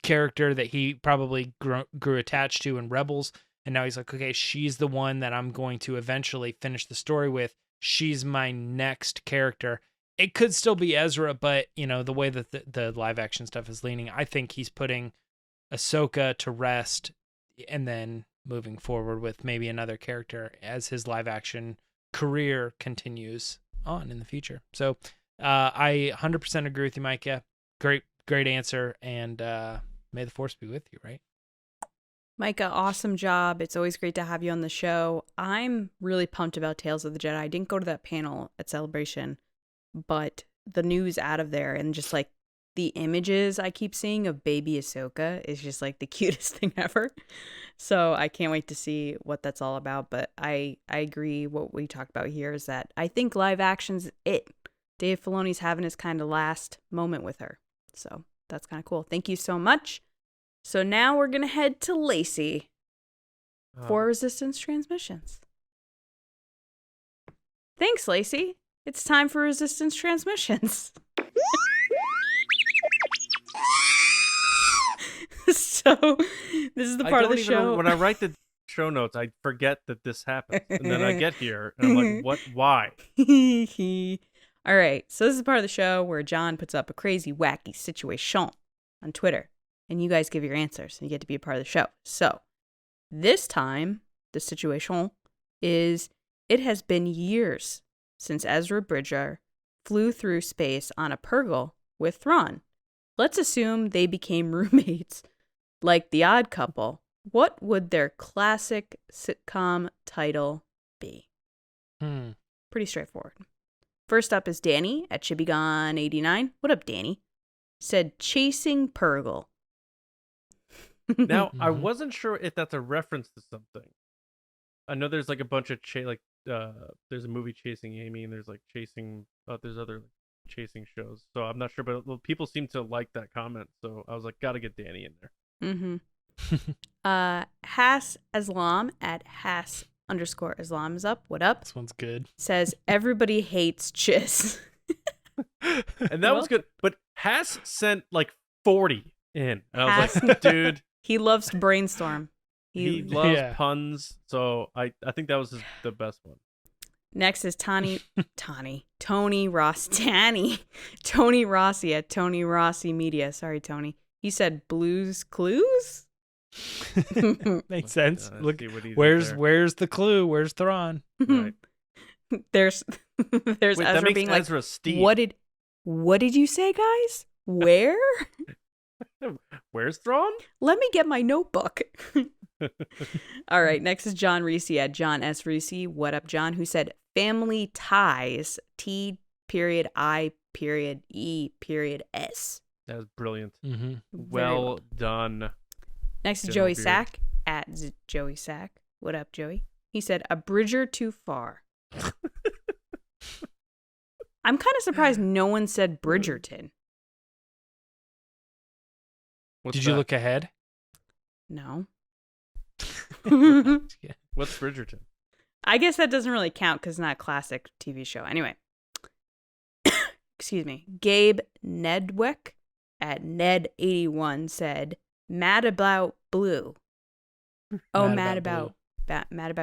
character that he probably grew attached to in Rebels. And now he's like, okay, she's the one that I'm going to eventually finish the story with. She's my next character. It could still be Ezra, but the way that the live action stuff is leaning, I think he's putting Ahsoka to rest and then moving forward with maybe another character as his live action career continues on in the future. So I 100% agree with you, Micah. Great answer. And may the Force be with you, right? Micah, awesome job. It's always great to have you on the show. I'm really pumped about Tales of the Jedi. I didn't go to that panel at Celebration, but the news out of there and just like the images I keep seeing of baby Ahsoka is just like the cutest thing ever. So I can't wait to see what that's all about. But I agree what we talked about here is that I think live action's it. Dave Filoni's having his kind of last moment with her. So that's kind of cool. Thank you so much. So now we're going to head to Lacey for Resistance Transmissions. Thanks, Lacey. It's time for Resistance Transmissions. So this is the part of the show. When I write the show notes, I forget that this happens. And then I get here and I'm like, what? Why? All right. So this is part of the show where John puts up a crazy, wacky situation on Twitter. And you guys give your answers. And you get to be a part of the show. So this time, the situation is it has been years since Ezra Bridger flew through space on a Purrgil with Thrawn. Let's assume they became roommates like The Odd Couple. What would their classic sitcom title be? Pretty straightforward. First up is Danny at Chibigon89. What up, Danny? Said Chasing Purrgil. Now, I wasn't sure if that's a reference to something. I know there's like a bunch of there's a movie Chasing Amy, and there's like there's other chasing shows. So I'm not sure, but people seem to like that comment. So I was like, gotta get Danny in there. Has Islam at Has_Islam is up. What up? This one's good. Says everybody hates Chiz. And that was good. But Has sent like 40 in. And I was like, dude. He loves brainstorm. He loves puns. So I think that was the best one. Next is Tony Rossi at Tony Rossi Media. Sorry, Tony. He said Blues Clues. Makes sense. Look, where's the clue? Where's Thrawn? Right. There's Wait, Ezra being like, Ezra Steve. What did you say, guys? Where? Where's Thrawn? Let me get my notebook. All right, next is John Reese at John S. Reese. What up, John? Who said Family Ties, T.I.E.S. That was brilliant. Mm-hmm. Well done. Next is Joey Sack at Joey Sack. What up, Joey? He said, a Bridger too far. I'm kind of surprised no one said Bridgerton. Did you look ahead? No. What's Bridgerton? I guess that doesn't really count because it's not a classic TV show. Anyway. Excuse me. Gabe Nedwick at Ned81 said, Mad About Blue. Oh, Mad About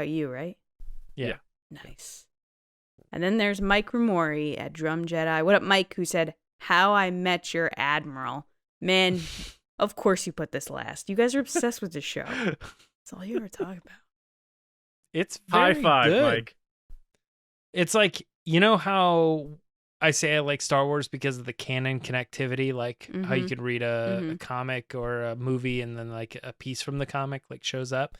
You, right? Yeah. Nice. And then there's Mike Ramori at Drum Jedi. What up, Mike? Who said, How I Met Your Admiral. Man, of course you put this last. You guys are obsessed with this show. That's all you ever talk about. It's very high five, good. Mike. It's like, you know how I say I like Star Wars because of the canon connectivity, like how you could read a comic or a movie and then like a piece from the comic like shows up.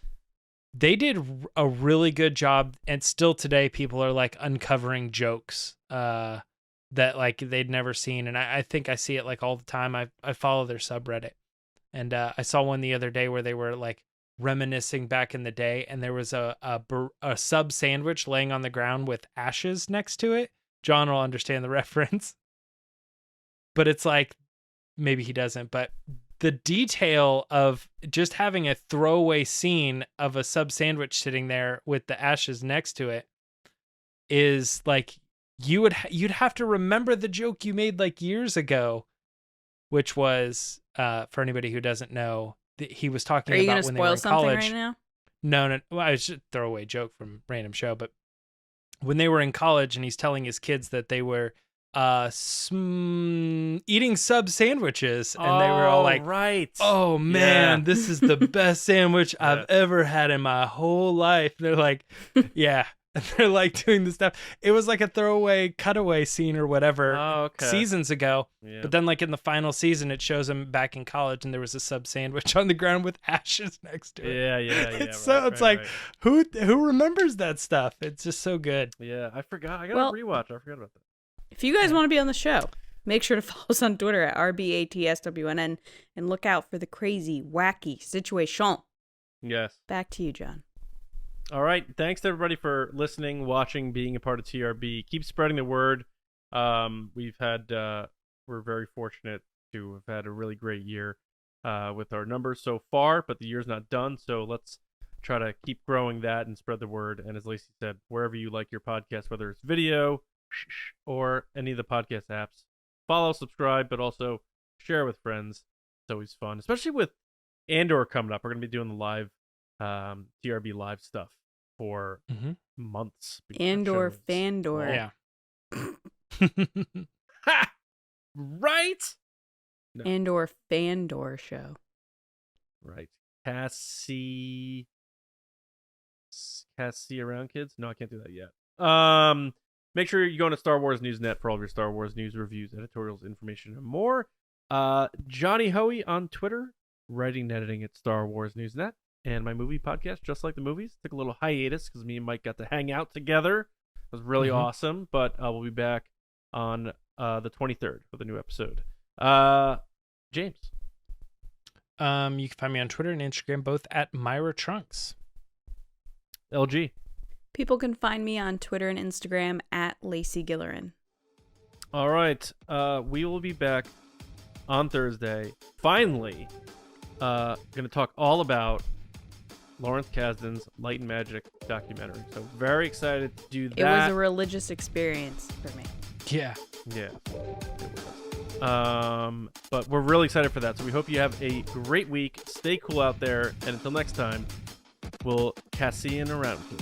They did a really good job, and still today people are like uncovering jokes that like they'd never seen, and I think I see it like all the time. I follow their subreddit, and I saw one the other day where they were like reminiscing back in the day, and there was a sub sandwich laying on the ground with ashes next to it. John will understand the reference, but it's like maybe he doesn't. But the detail of just having a throwaway scene of a sub sandwich sitting there with the ashes next to it is like you'd have to remember the joke you made like years ago, which was for anybody who doesn't know, he was talking about when they were in college. Right now? No, well, it's just a throwaway joke from random show, but when they were in college and he's telling his kids that they were eating sub sandwiches, and they were all like, right. "Oh man, Yeah. this is the best sandwich Yeah. I've ever had in my whole life." And they're like, "Yeah." And they're like doing this stuff. It was like a throwaway cutaway scene or whatever Okay. seasons ago. Yeah. But then like in the final season, it shows him back in college and there was a sub sandwich on the ground with ashes next to it. Yeah. It's Right, it's like, right. who remembers that stuff? It's just so good. Yeah, I forgot. I gotta rewatch. I forgot about that. If you guys want to be on the show, make sure to follow us on Twitter at RBATSWNN and look out for the crazy, wacky situation. Yes. Back to you, John. All right. Thanks to everybody for listening, watching, being a part of TRB. Keep spreading the word. We're very fortunate to have had a really great year with our numbers so far, but the year's not done. So let's try to keep growing that and spread the word. And as Lacey said, wherever you like your podcast, whether it's video or any of the podcast apps, follow, subscribe, but also share with friends. It's always fun, especially with Andor coming up. We're going to be doing the live TRB live stuff for months. Andor Fandor. Yeah. Ha! Right? No. Andor Fandor show. Right. Cassie around, kids? No, I can't do that yet. Make sure you go to Star Wars Newsnet for all of your Star Wars news, reviews, editorials, information, and more. Johnny Hoey on Twitter, writing and editing at Star Wars Newsnet, and my movie podcast, Just Like the Movies. Took a little hiatus because me and Mike got to hang out together. It was really awesome, but we'll be back on the 23rd with a new episode. James. You can find me on Twitter and Instagram, both at Myra Trunks. LG. People can find me on Twitter and Instagram at Lacey Gillerin. All right. We will be back on Thursday. Finally, going to talk all about Lawrence Kasdan's Light and Magic documentary. So very excited to do that. It was a religious experience for me. Yeah. Yeah. It was. But we're really excited for that. So we hope you have a great week. Stay cool out there. And until next time, we'll Cassian around here.